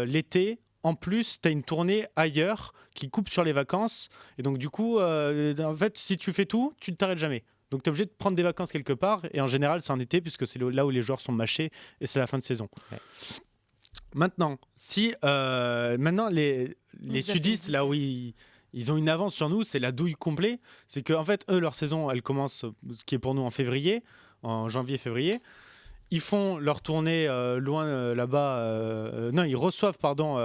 l'été... En plus, tu as une tournée ailleurs qui coupe sur les vacances. Et donc, du coup, en fait, si tu fais tout, tu ne t'arrêtes jamais. Donc, tu es obligé de prendre des vacances quelque part. Et en général, c'est en été, puisque c'est là où les joueurs sont mâchés et c'est la fin de saison. Ouais. Maintenant, maintenant les sudistes, là où ils ont une avance sur nous, c'est la douille complète. C'est qu'en fait, eux, leur saison, elle commence, ce qui est pour nous en février, en janvier-février. Ils font leur tournée loin là-bas. Non, ils reçoivent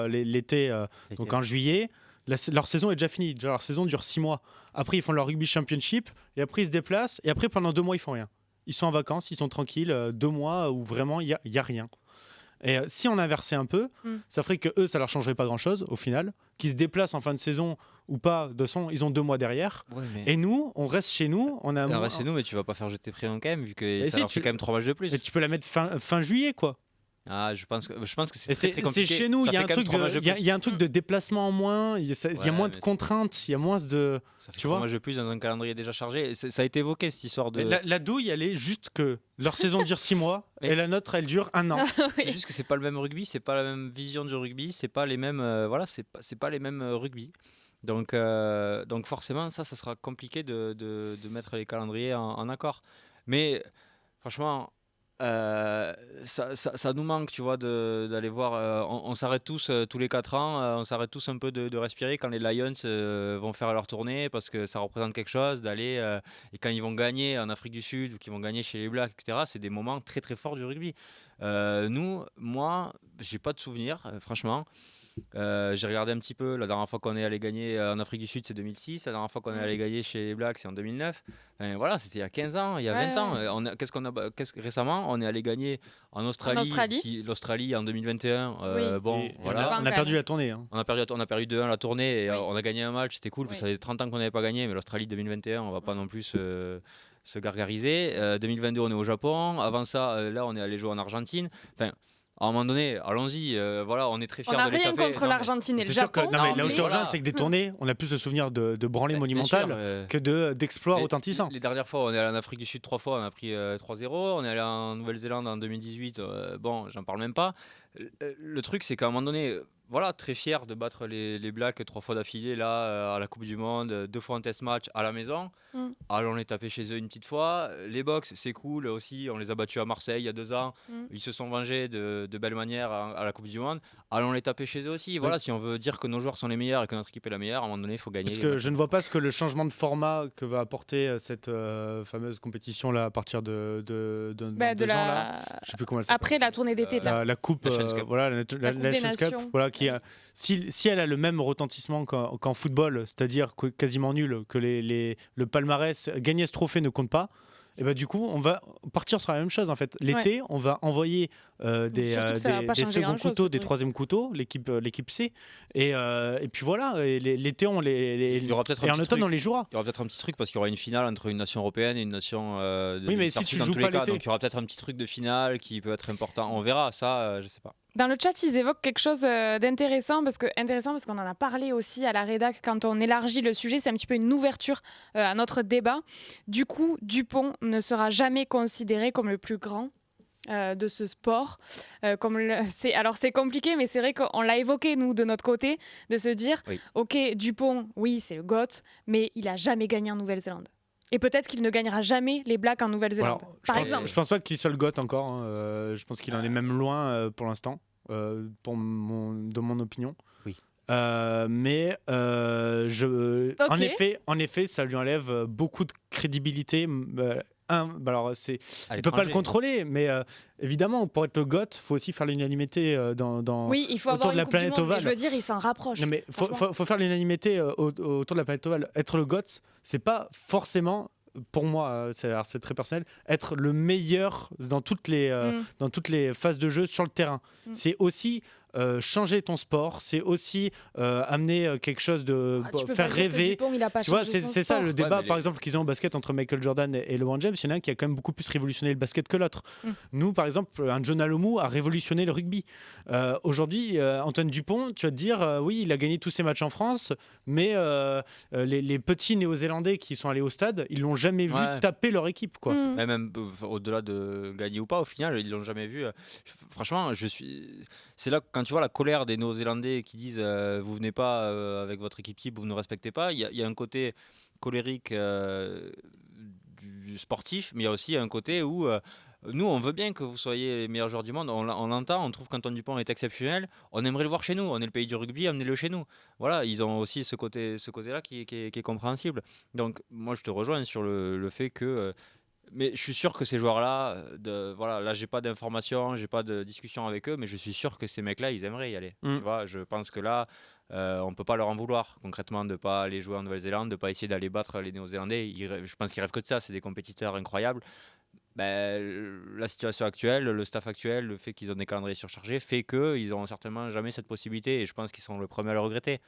l'été, donc en juillet. Leur saison est déjà finie. Déjà, leur saison dure 6 mois. Après, ils font leur rugby championship. Et après, ils se déplacent. Et après, pendant 2 mois, ils font rien. Ils sont en vacances, ils sont tranquilles. 2 mois où vraiment, il y a rien. Et si on inversait un peu, ça ferait que eux, ça leur changerait pas grand-chose au final. Qu'ils se déplacent en fin de saison ou pas, de toute façon, ils ont 2 mois derrière. Ouais, mais... Et nous, on reste chez nous. On reste chez nous, mais tu vas pas faire jeter prénom quand même, vu que ça leur fait quand même 3 matchs de plus. Et tu peux la mettre fin juillet, quoi. Ah, je pense que c'est très compliqué. C'est chez nous, il y a un truc de déplacement en moins, il y a moins de contraintes, il y a moins de... Ça fait 3 matchs de plus dans un calendrier déjà chargé. Ça a été évoqué, cette histoire de... La douille, elle est juste que leur saison dure 6 mois et la nôtre, elle dure 1 an. C'est juste que c'est pas le même rugby, c'est pas la même vision du rugby, c'est pas les mêmes... c'est pas les mêmes rugby. Donc forcément, ça sera compliqué de mettre les calendriers en accord. Mais franchement... ça nous manque, tu vois, d'aller voir. On s'arrête tous les 4 ans, on s'arrête tous un peu de respirer quand les Lions vont faire leur tournée parce que ça représente quelque chose d'aller. Et quand ils vont gagner en Afrique du Sud ou qu'ils vont gagner chez les Blacks, etc., c'est des moments très très forts du rugby. Moi, j'ai pas de souvenir, franchement. J'ai regardé un petit peu. La dernière fois qu'on est allé gagner en Afrique du Sud, c'est 2006. La dernière fois qu'on est allé gagner chez les Blacks, c'est en 2009. Enfin, voilà, c'était il y a 15 ans, il y a 20 ans. Récemment, on est allé gagner en Australie. L'Australie en 2021. Voilà. On a perdu la tournée. Hein. On a perdu 2-1 la tournée et on a gagné un match. C'était cool parce que ça faisait 30 ans qu'on n'avait pas gagné. Mais l'Australie 2021, on va pas non plus se gargariser. 2022, on est au Japon. Avant ça, là, on est allé jouer en Argentine. Enfin. À un moment donné, allons-y, on est très fiers de les taper. On n'a rien contre l'Argentine et le Japon. Là où je te rejoins, c'est que des tournées, on a plus de souvenirs de branlées monumentales que d'exploits retentissants. Les dernières fois, on est allé en Afrique du Sud 3 fois, on a pris 3-0. On est allé en Nouvelle-Zélande en 2018, j'en parle même pas. Le truc, c'est qu'à un moment donné, très fier de battre les Blacks 3 fois d'affilée là à la Coupe du Monde, 2 fois en test match à la maison. Allons les taper chez eux une petite fois. Les Box, c'est cool aussi, on les a battus à Marseille il y a 2 ans. Ils se sont vengés de belle manière à la Coupe du Monde. Allons les taper chez eux aussi. Voilà, si on veut dire que nos joueurs sont les meilleurs et que notre équipe est la meilleure, à un moment donné, il faut gagner. Parce que je ne vois pas ce que le changement de format que va apporter cette fameuse compétition là à partir de 2 ans là. Je sais plus comment elle s'appelle. Après la tournée d'été, la coupe, la Nations Cup, voilà, si elle a le même retentissement qu'en football, c'est-à-dire quasiment nul, que le palmarès, gagner ce trophée ne compte pas, et bah, du coup on va partir sur la même chose en fait. L'été on va envoyer des seconds couteaux, des troisièmes couteaux, l'équipe C, et puis voilà, et l'été on et en automne on les jouera. Il y aura peut-être un petit truc parce qu'il y aura une finale entre une nation européenne et une nation oui, mais si tu joues pas l'été, donc il y aura peut-être un petit truc de finale qui peut être important, on verra ça, je sais pas. Dans le chat, ils évoquent quelque chose d'intéressant parce qu'on en a parlé aussi à la rédac quand on élargit le sujet. C'est un petit peu une ouverture à notre débat. Du coup, Dupont ne sera jamais considéré comme le plus grand de ce sport. Alors c'est compliqué, mais c'est vrai qu'on l'a évoqué, nous, de notre côté, de se dire, ok, Dupont, oui, c'est le GOAT, mais il n'a jamais gagné en Nouvelle-Zélande. Et peut-être qu'il ne gagnera jamais les Blacks en Nouvelle-Zélande, par exemple. Je pense pas qu'il soit le GOAT encore. Hein. Je pense qu'il en est même loin pour l'instant, de mon opinion. Oui. Mais en effet, ça lui enlève beaucoup de crédibilité. Alors À il peut pas le l'étranger. contrôler, mais évidemment, pour être le GOAT, il faut aussi faire l'unanimité Oui, il faut autour avoir de la une coupe du planète monde, mais ovale. je veux dire, il s'en rapproche. Non, mais franchement. faut faire l'unanimité autour de la planète ovale. Être le GOAT, c'est pas forcément, pour moi, c'est très personnel, être le meilleur dans toutes les phases de jeu sur le terrain. C'est aussi changer ton sport, c'est aussi amener quelque chose de Tu peux faire pas dire que rêver. Dupont, il a pas Tu vois, changé son c'est ça sport. le débat, mais par exemple, qu'ils ont au basket entre Michael Jordan et LeBron James. Il y en a un qui a quand même beaucoup plus révolutionné le basket que l'autre. Nous, par exemple, un John Alomou a révolutionné le rugby. Aujourd'hui, Antoine Dupont, tu vas te dire, oui, il a gagné tous ses matchs en France, mais les petits Néo-Zélandais qui sont allés au stade, ils l'ont jamais vu taper leur équipe, quoi. Mais même au-delà de gagner ou pas, au final, ils l'ont jamais vu. Franchement, c'est là quand tu vois la colère des Néo-Zélandais qui disent vous venez pas avec votre équipe type, vous ne respectez pas. Il y a un côté colérique du sportif, mais il y a aussi un côté où nous, on veut bien que vous soyez les meilleurs joueurs du monde. On l'entend, on trouve qu'Antoine Dupont est exceptionnel. On aimerait le voir chez nous. On est le pays du rugby, amenez-le chez nous. Voilà, ils ont aussi ce côté-là qui est compréhensible. Donc, moi, je te rejoins sur le fait que. Mais je suis sûr que ces joueurs-là, voilà, là, j'ai pas d'informations, j'ai pas de discussion avec eux, mais je suis sûr que ces mecs-là, ils aimeraient y aller. Tu vois, je pense que là, on peut pas leur en vouloir concrètement de pas aller jouer en Nouvelle-Zélande, de pas essayer d'aller battre les Néo-Zélandais. Je pense qu'ils rêvent que de ça. C'est des compétiteurs incroyables. La situation actuelle, le staff actuel, le fait qu'ils ont des calendriers surchargés fait qu'ils n'auront certainement jamais cette possibilité et je pense qu'ils sont le premier à le regretter.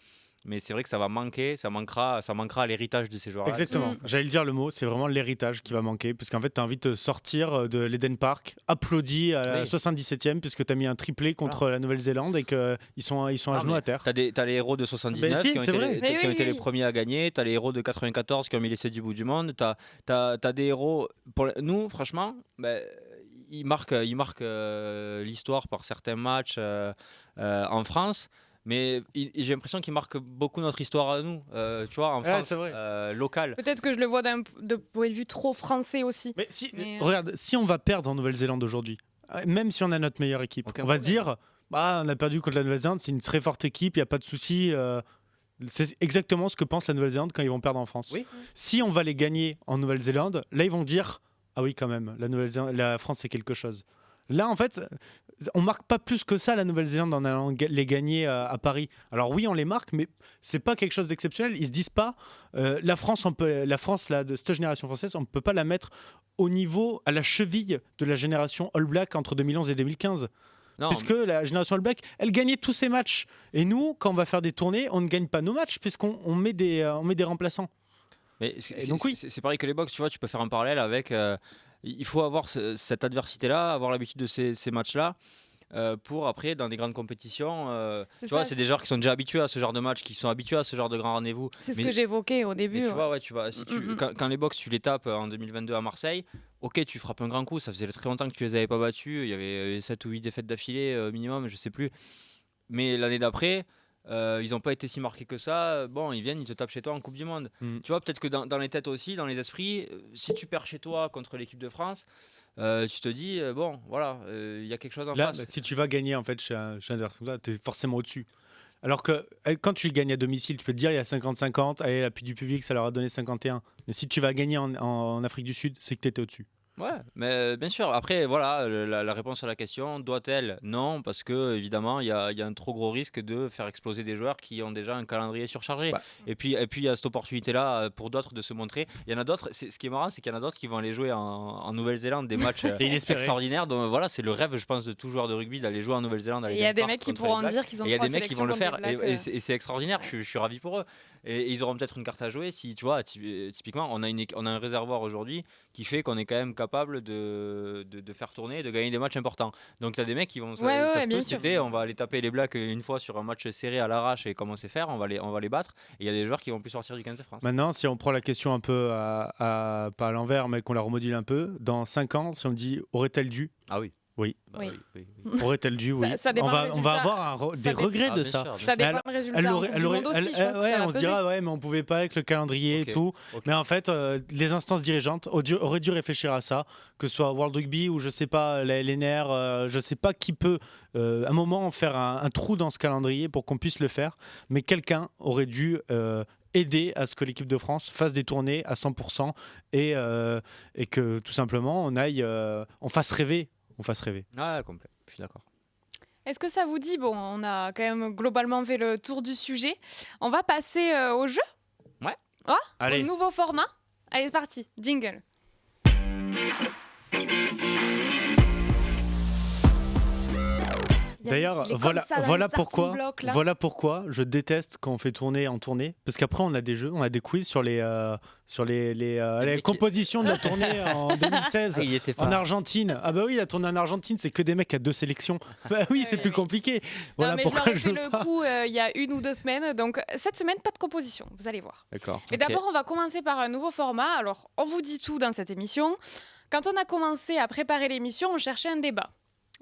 Mais c'est vrai que ça va manquer, ça manquera à l'héritage de ces joueurs-là. Exactement. J'allais le dire le mot, c'est vraiment l'héritage qui va manquer. Parce qu'en fait, tu as envie de te sortir de l'Eden Park, applaudi à la 77e, puisque tu as mis un triplé contre la Nouvelle-Zélande et qu'ils sont à genoux à terre. T'as les héros de 79 qui ont été les premiers à gagner. T'as les héros de 94 qui ont mis l'essai du bout du monde. T'as des héros. Pour nous, franchement, ils marquent l'histoire par certains matchs en France. Mais j'ai l'impression qu'il marque beaucoup notre histoire à nous, tu vois, en France, locale. Peut-être que je le vois de point de vue trop français aussi. Mais regarde, si on va perdre en Nouvelle-Zélande aujourd'hui, même si on a notre meilleure équipe, on va se dire, on a perdu contre la Nouvelle-Zélande, c'est une très forte équipe, il n'y a pas de souci. C'est exactement ce que pense la Nouvelle-Zélande quand ils vont perdre en France. Oui. Si on va les gagner en Nouvelle-Zélande, là ils vont dire, ah oui quand même, la France c'est quelque chose. Là, en fait, on marque pas plus que ça la Nouvelle-Zélande en allant les gagner à Paris. Alors oui, on les marque, mais c'est pas quelque chose d'exceptionnel. Ils se disent pas, la France là, de cette génération française, on peut pas la mettre au niveau, à la cheville de la génération All Black entre 2011 et 2015. Non, puisque la génération All Black, elle gagnait tous ses matchs. Et nous, quand on va faire des tournées, on ne gagne pas nos matchs puisqu'on met des remplaçants. Mais c'est pareil que les box, tu vois, tu peux faire un parallèle avec... il faut avoir cette adversité-là, avoir l'habitude de ces matchs-là pour après, dans des grandes compétitions, tu vois, c'est des joueurs qui sont déjà habitués à ce genre de match, qui sont habitués à ce genre de grands rendez-vous. C'est ce que j'évoquais au début. Tu vois, si quand les box, tu les tapes en 2022 à Marseille, ok, tu frappes un grand coup, ça faisait très longtemps que tu les avais pas battus, il y avait 7 ou 8 défaites d'affilée minimum, je sais plus. Mais l'année d'après... ils n'ont pas été si marqués que ça. Bon, ils viennent, ils te tapent chez toi en Coupe du Monde. Tu vois, peut-être que dans les têtes aussi, dans les esprits, si tu perds chez toi contre l'équipe de France, tu te dis, bon, voilà, il y a quelque chose en face. Si tu vas gagner en fait chez un adversaire, tu es forcément au-dessus. Alors que quand tu gagnes à domicile, tu peux te dire, il y a 50-50, et l'appui du public, ça leur a donné 51. Mais si tu vas gagner en Afrique du Sud, c'est que tu étais au-dessus. Ouais, mais bien sûr. Après, voilà, la réponse à la question, doit-elle ? Non, parce que évidemment, il y a un trop gros risque de faire exploser des joueurs qui ont déjà un calendrier surchargé. Et puis, il y a cette opportunité-là pour d'autres de se montrer. Il y en a d'autres. Ce qui est marrant, c'est qu'il y en a d'autres qui vont aller jouer en Nouvelle-Zélande des matchs extraordinaires. Donc voilà, c'est le rêve, je pense, de tout joueur de rugby d'aller jouer en Nouvelle-Zélande. Il y a des mecs qui pourront dire qu'ils ont. Il y a des mecs qui vont le faire, et c'est extraordinaire. Je suis ravi pour eux. Et ils auront peut-être une carte à jouer si, tu vois, typiquement, on a un réservoir aujourd'hui qui fait qu'on est quand même capable de faire tourner et de gagner des matchs importants. Donc tu as des mecs qui vont on va aller taper les Blacks une fois sur un match serré à l'arrache et comment c'est faire, on va les battre. Et il y a des joueurs qui vont plus sortir du 15 de France. Maintenant, si on prend la question un peu pas à l'envers, mais qu'on la remodule un peu, dans 5 ans, si on dit aurait-elle dû ? Ah oui. Oui. Bah Oui. oui. Aurait-elle dû, oui. Ça dépend on du va résultat. avoir des regrets de bien ça. sûr, bien Ça sûr. dépend du résultat. En Coupe du Monde aussi, je pense que ça va on se peser. dira, ouais, mais on pouvait pas avec le calendrier Ok, et tout. ok. Mais en fait, les instances dirigeantes auraient dû réfléchir à ça, que ce soit World Rugby ou je sais pas, la LNR, je sais pas qui peut, à un moment, faire un trou dans ce calendrier pour qu'on puisse le faire. Mais quelqu'un aurait dû aider à ce que l'équipe de France fasse des tournées à 100% et que tout simplement on fasse rêver. Ah, complet. Je suis d'accord. Est-ce que ça vous dit? Bon, on a quand même globalement fait le tour du sujet. On va passer au jeu. Ouais. Allez. Au nouveau format. Allez, c'est parti. Jingle. D'ailleurs, Il est comme ça dans voilà le starting block, là. pourquoi je déteste quand on fait tourner en tournée. Parce qu'après, on a des jeux, on a des quiz sur les mecs compositions de la tournée en 2016 Ah, il était en pas. Argentine. Ah bah oui, la tournée en Argentine, c'est que des mecs à 2 sélections. Bah oui, c'est plus compliqué. Voilà Non, mais je pourquoi leur ai je fait veux le pas. coup il y a 1 ou 2 semaines. Donc, cette semaine, pas de composition. Vous allez voir. D'accord. Mais d'abord, on va commencer par un nouveau format. Alors, on vous dit tout dans cette émission. Quand on a commencé à préparer l'émission, on cherchait un débat.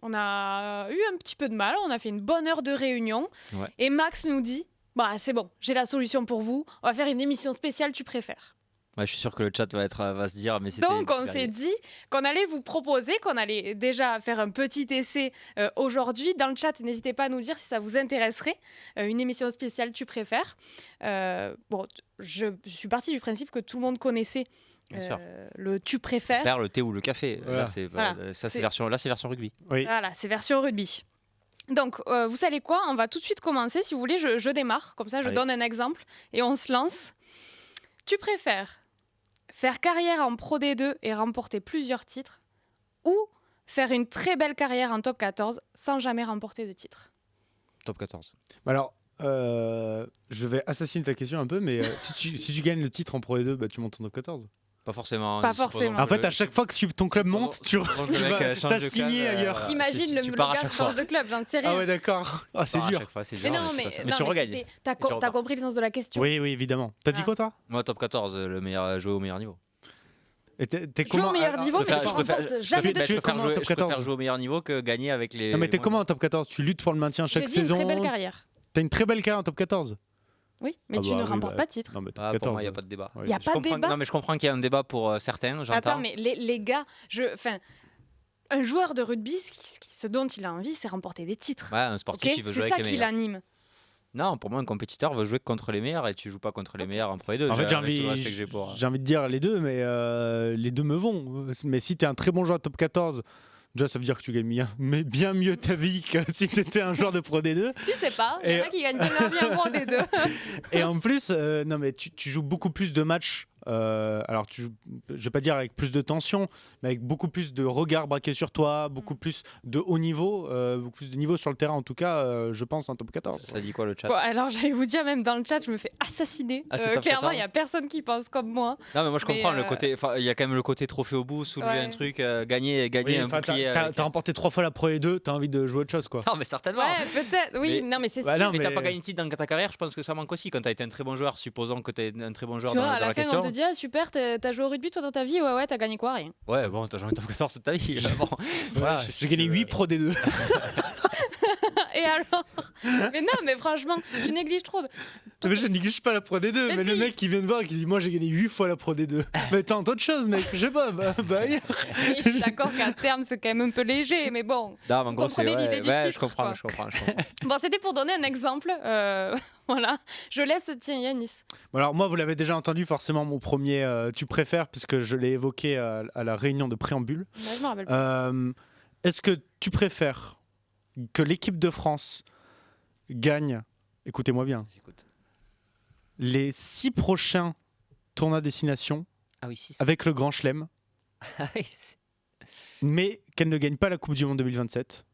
On a eu un petit peu de mal. On a fait une bonne heure de réunion. Ouais. Et Max nous dit, bah, c'est bon, j'ai la solution pour vous. On va faire une émission spéciale, tu préfères. Ouais, je suis sûr que le chat va se dire, mais c'était. Donc, on super s'est idée. dit qu'on allait vous proposer, qu'on allait déjà faire un petit essai aujourd'hui. Dans le chat, n'hésitez pas à nous dire si ça vous intéresserait. Une émission spéciale, tu préfères. Je suis partie du principe que tout le monde connaissait Bien sûr. le tu préfères. Faire le thé ou le café. Voilà. Là, c'est Voilà. ça, C'est- c'est version rugby. Oui. Voilà, c'est version rugby. Donc, vous savez quoi? On va tout de suite commencer. Si vous voulez, je démarre. Comme ça, je Allez. donne un exemple et on se lance. Tu préfères faire carrière en Pro D2 et remporter plusieurs titres ou faire une très belle carrière en Top 14 sans jamais remporter de titre? Top 14. Alors, je vais assassiner ta question un peu, mais si tu gagnes le titre en Pro D2, bah, tu montes en top 14. Pas forcément. Pas supposons forcément. que En fait, le- à chaque fois que ton club supposons- monte, tu supposons que le mec, change t'as de signé club, ailleurs. voilà. Imagine Tu le pars à gars chaque change fois. de club, j'en sais Ah rien. ouais, d'accord. Ah, c'est Tu pars à dur. chaque fois, c'est Mais dur, non, c'est mais, pas ça. non, tu mais regagnes. c'était- tu t'as repars. compris le sens de la question. Oui, évidemment. T'as dit Ah. quoi, toi? Moi, top 14, le meilleur jouer au meilleur niveau. Et t'es Jouer au meilleur alors, niveau, Je mais préfère- tu je préfère- remportes je jamais préfère- de tu es je titre. préfère comment, jouer- top je préfère 14? jouer au meilleur niveau que gagner avec les. Non, mais t'es moins- comment en top 14? Tu luttes pour le maintien J'ai chaque dit une saison. très belle carrière. T'as une très belle carrière en top 14. Oui, mais Ah tu bah ne oui, remportes bah, pas de titre. Non, mais top Ah, pour 14. moi, il n'y a pas de débat. Ouais. Y a Je pas de comprends- débat. Non, mais je comprends qu'il y a un débat pour certains, j'entends. Attends, mais les gars, un joueur de rugby, ce dont il a envie, c'est remporter des titres. Ouais, un Ok, sportif, il veut c'est jouer ça avec les qui meilleurs. l'anime. Non, pour moi, un compétiteur veut jouer contre les meilleurs et tu joues pas contre les meilleurs en Pro D2. En fait, avec tout le respect que j'ai pour. j'ai envie de dire les deux, mais les deux me vont. Mais si t'es un très bon joueur de top 14, déjà ça veut dire que tu gagnes bien mieux ta vie que si t'étais un joueur de Pro D2. Tu sais pas, il y en a qui gagnent tellement bien pour des deux. Et en plus, non mais tu joues beaucoup plus de matchs. Alors, je vais pas dire avec plus de tension, mais avec beaucoup plus de regards braqués sur toi, beaucoup plus de haut niveau, beaucoup plus de niveau sur le terrain, en tout cas, je pense, en top 14. Ça dit quoi le chat? Bon, alors j'allais vous dire, même dans le chat, je me fais assassiner. Ah, c'est top Clairement, 14. il y a personne qui pense comme moi. Non, mais moi je Mais, comprends le côté. Enfin, il y a quand même le côté trophée au bout, soulever Ouais. un truc, gagner Oui, un enfin, bouclier. t'as remporté 3 fois la Pro D2, t'as envie de jouer autre chose, quoi. Non, mais certainement. Ouais, peut-être. Oui, Mais- non, mais c'est Bah, sûr. non, mais t'as mais- pas gagné de titre dans ta carrière, je pense que ça manque aussi. Quand t'as été un très bon joueur, supposons que t'es un très bon joueur Tu vois, dans à la la fin, question. on te dit, ah, super, t'as joué au rugby toi dans ta vie? Ouais, t'as gagné quoi? Rien. Ouais, bon, t'as joué en top 14 toute ta vie. Bon, voilà, J'ai gagné 8 Pro D2. Et alors? Mais non, mais franchement, tu négliges trop. Mais je néglige pas la Pro D2, Mais mais le si. mec qui vient de voir et qui dit moi j'ai gagné 8 fois la Pro D2. Mais tente autre chose, mec, je sais pas, bah ailleurs. Oui, je suis d'accord qu'à terme, c'est quand même un peu léger, mais bon. Non, mais en gros, c'est. comprenez l'idée Ouais, du ouais, titre, je comprends, quoi. je comprends. Bon, c'était pour donner un exemple. Voilà. Je laisse, tiens, Yanis. Bon, alors moi vous l'avez déjà entendu forcément mon premier tu préfères puisque je l'ai évoqué à la réunion de préambule. Bah, je me rappelle pas. Est-ce que tu préfères que l'équipe de France gagne, écoutez-moi bien, J'écoute. les 6 prochains tournois destination Ah oui, si. avec le Grand Chelem, Ah oui, c'est- mais qu'elle ne gagne pas la Coupe du Monde 2027,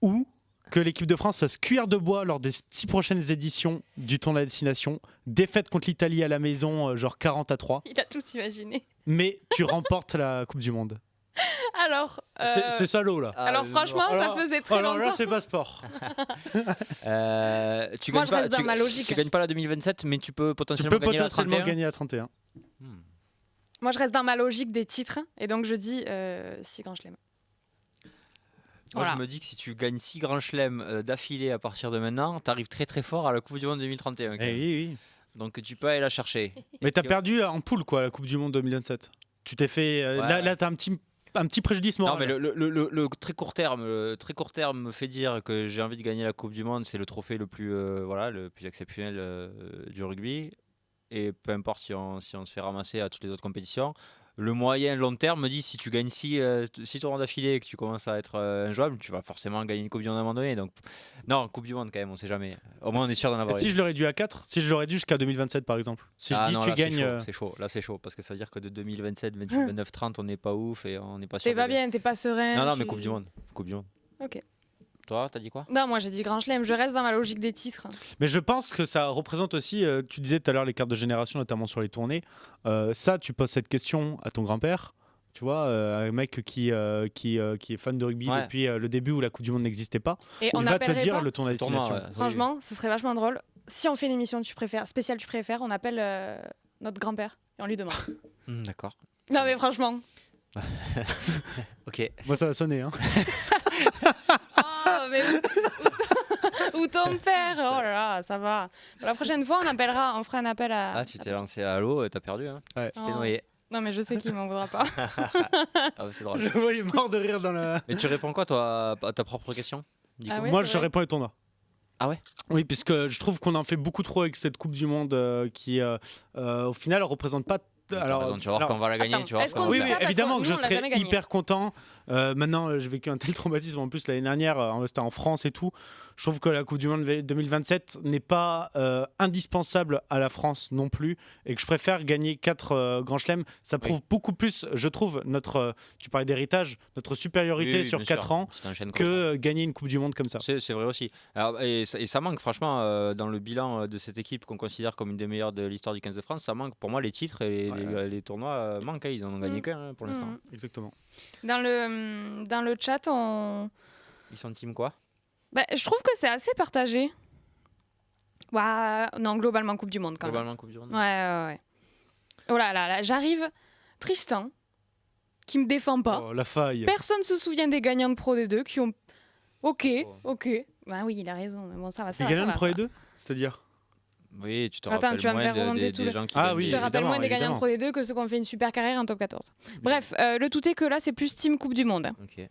ou que l'équipe de France fasse cuire de bois lors des 6 prochaines éditions du tournoi destination, défaite contre l'Italie à la maison, genre 40-3, Il a tout imaginé. mais tu remportes la Coupe du Monde. Alors, C'est salaud là. alors franchement, ça faisait très alors là, longtemps. c'est pas sport. Tu Moi, gagnes je pas, reste dans ma logique. Tu gagnes pas la 2027, mais tu peux Tu potentiellement peux gagner la potentiellement 31. gagner à 31. Moi, je reste dans ma logique des titres, et donc je dis si quand je l'aime. Moi, Voilà. je me dis que si tu gagnes 6 grands chelems d'affilée à partir de maintenant, tu arrives très très fort à la Coupe du Monde 2031. quand même. Oui. Donc tu peux aller la chercher. Mais t'as puis, perdu en poule, quoi, la Coupe du Monde 2027. Tu t'es fait. Ouais. Là, t'as un petit préjudice moral. Non, mais le très court terme, me fait dire que j'ai envie de gagner la Coupe du Monde. C'est le trophée le plus exceptionnel du rugby. Et peu importe si on se fait ramasser à toutes les autres compétitions. Le moyen long terme me dit si tu gagnes 6 tournois d'affilée et que tu commences à être injouable, tu vas forcément gagner une Coupe du Monde à un moment donné. Donc, non, Coupe du Monde quand même, on sait jamais. Au moins, on est sûr d'en avoir Si une. je l'aurais dû à 4, si je l'aurais dû jusqu'à 2027 par exemple. Si je dis non, tu là, gagnes. c'est chaud. Là, c'est chaud parce que ça veut dire que de 2027, 28, 29, 30, on n'est pas ouf et on n'est pas sûr. T'es pas bien, t'es pas serein. Non, mais Coupe du Monde. Coupe du Monde. Ok. Toi, t'as dit quoi? Non, moi j'ai dit Grand Chelem, je reste dans ma logique des titres. Mais je pense que ça représente aussi, tu disais tout à l'heure les cartes de génération, notamment sur les tournées. Ça, tu poses cette question à ton grand-père, tu vois, un mec qui est fan de rugby depuis le début où la Coupe du Monde n'existait pas. Et on Il va te appellerait dire pas le tournoi de destination. ouais. Franchement, ce serait vachement drôle. Si on fait une émission spéciale tu préfères, on appelle notre grand-père et on lui demande. D'accord. Non mais franchement. Ok. Moi, ça va sonner. Hein. Oh, mais ou ton père. Oh là là, ça va. Pour la prochaine fois, on fera un appel à. Ah, tu t'es lancé à l'eau et t'as perdu. Hein. Ouais. Tu t'es Oh. noyé. Non mais je sais qu'il m'en voudra pas. Ah, c'est drôle. Je vois les morts de rire dans la. Mais tu réponds quoi, toi, à ta propre question du Ah coup ouais, Moi, c'est je vrai. réponds les tournois. Ah ouais? Oui, puisque je trouve qu'on en fait beaucoup trop avec cette Coupe du Monde qui, au final, représente pas. T'as raison, tu vas voir qu'on va la gagner. attends, Tu vas voir est-ce qu'on qu'on va Oui, dit la oui, ça parce évidemment que que je nous, on l'a serais jamais gagné. hyper content. Maintenant, j'ai vécu un tel traumatisme en plus l'année dernière, c'était en France et tout. Je trouve que la Coupe du Monde 2027 n'est pas indispensable à la France non plus et que je préfère gagner 4 grands chelems. Ça prouve beaucoup plus, je trouve, tu parlais d'héritage, notre supériorité sur 4 ans que gagner une Coupe du Monde comme ça. C'est vrai aussi. Alors, et ça manque, franchement, dans le bilan de cette équipe qu'on considère comme une des meilleures de l'histoire du 15 de France, ça manque. Pour moi, les titres et les tournois manquent. Ils en ont gagné qu'un pour l'instant. Exactement. Dans le chat, Ils sont team quoi? je trouve que c'est assez partagé. Non, globalement Coupe du Monde quand Globalement, Coupe du Monde. même. Ouais. Oh là, j'arrive. Tristan, qui me défend pas. Oh, la faille. Personne se souvient des gagnants de Pro D2 qui ont. Ok. Bah oui, il a raison. Mais bon, ça va. Les gagnants de Pro ça. E2, c'est-à-dire Oui, tu te Attends, rappelles tu vas me moins faire remonter tout des le- gens qui Ah gagnent oui, Je des- te rappelle évidemment, moins des gagnants de évidemment. Pro D2 que ceux qui ont fait une super carrière en top 14. Bref, le tout est que là, c'est plus Team Coupe du Monde. Ok.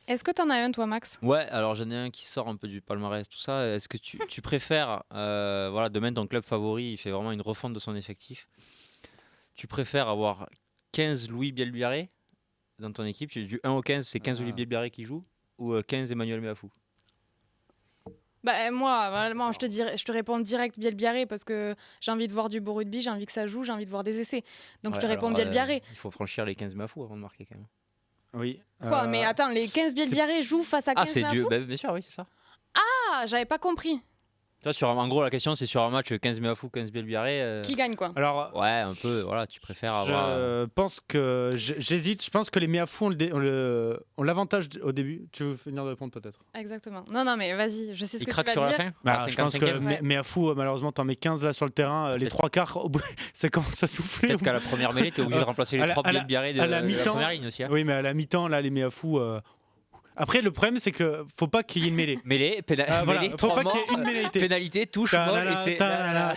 Est-ce que t'en as un, toi, Max? Ouais, alors j'en ai un qui sort un peu du palmarès, tout ça. Est-ce que tu préfères, demain ton club favori, il fait vraiment une refonte de son effectif. Tu préfères avoir 15 Louis Bielbiarré dans ton équipe, du 1 au 15, c'est 15 Louis Bielbiarré qui joue, ou 15 Emmanuel Meafou? Moi, vraiment, je te réponds direct Bielbiarré parce que j'ai envie de voir du beau rugby, j'ai envie que ça joue, j'ai envie de voir des essais. Donc je te réponds Bielbiarré. Il faut franchir les 15 Meafou avant de marquer quand même. Oui. Quoi, mais attends, les 15 Bielbiarré jouent face à 15 Ah, c'est Meafou? bien sûr, oui, c'est ça. Ah, j'avais pas compris. Toi, en gros, la question, c'est sur un match 15 Meafou, 15 Bielbiarré. Qui gagne, quoi? Alors, Ouais, un peu, voilà, tu préfères avoir. je pense que j'hésite. Je pense que les Meafou ont l'avantage au début. Tu veux venir de répondre peut-être? Exactement. Non, mais vas-y, je sais ce Il que tu craque vas sur la dire. fin. Je pense que Ouais. Meafou, malheureusement, t'en mets 15 là sur le terrain. Les Peut-être. 3 quarts, au bout, ça commence à souffler. Peut-être qu'à la première mêlée, tu es obligé de remplacer à les la- 3 à la- Bielbiarré de à la la mi-temps. première ligne aussi. Hein. Oui, mais à la mi-temps, là, les Meafou. Après, le problème, c'est que faut pas qu'il y ait une mêlée. Mêlée, Voilà, mêlée, faut 3 pas morts, qu'il y ait une mêlée. pénalité, touche, molle, et c'est. Voilà,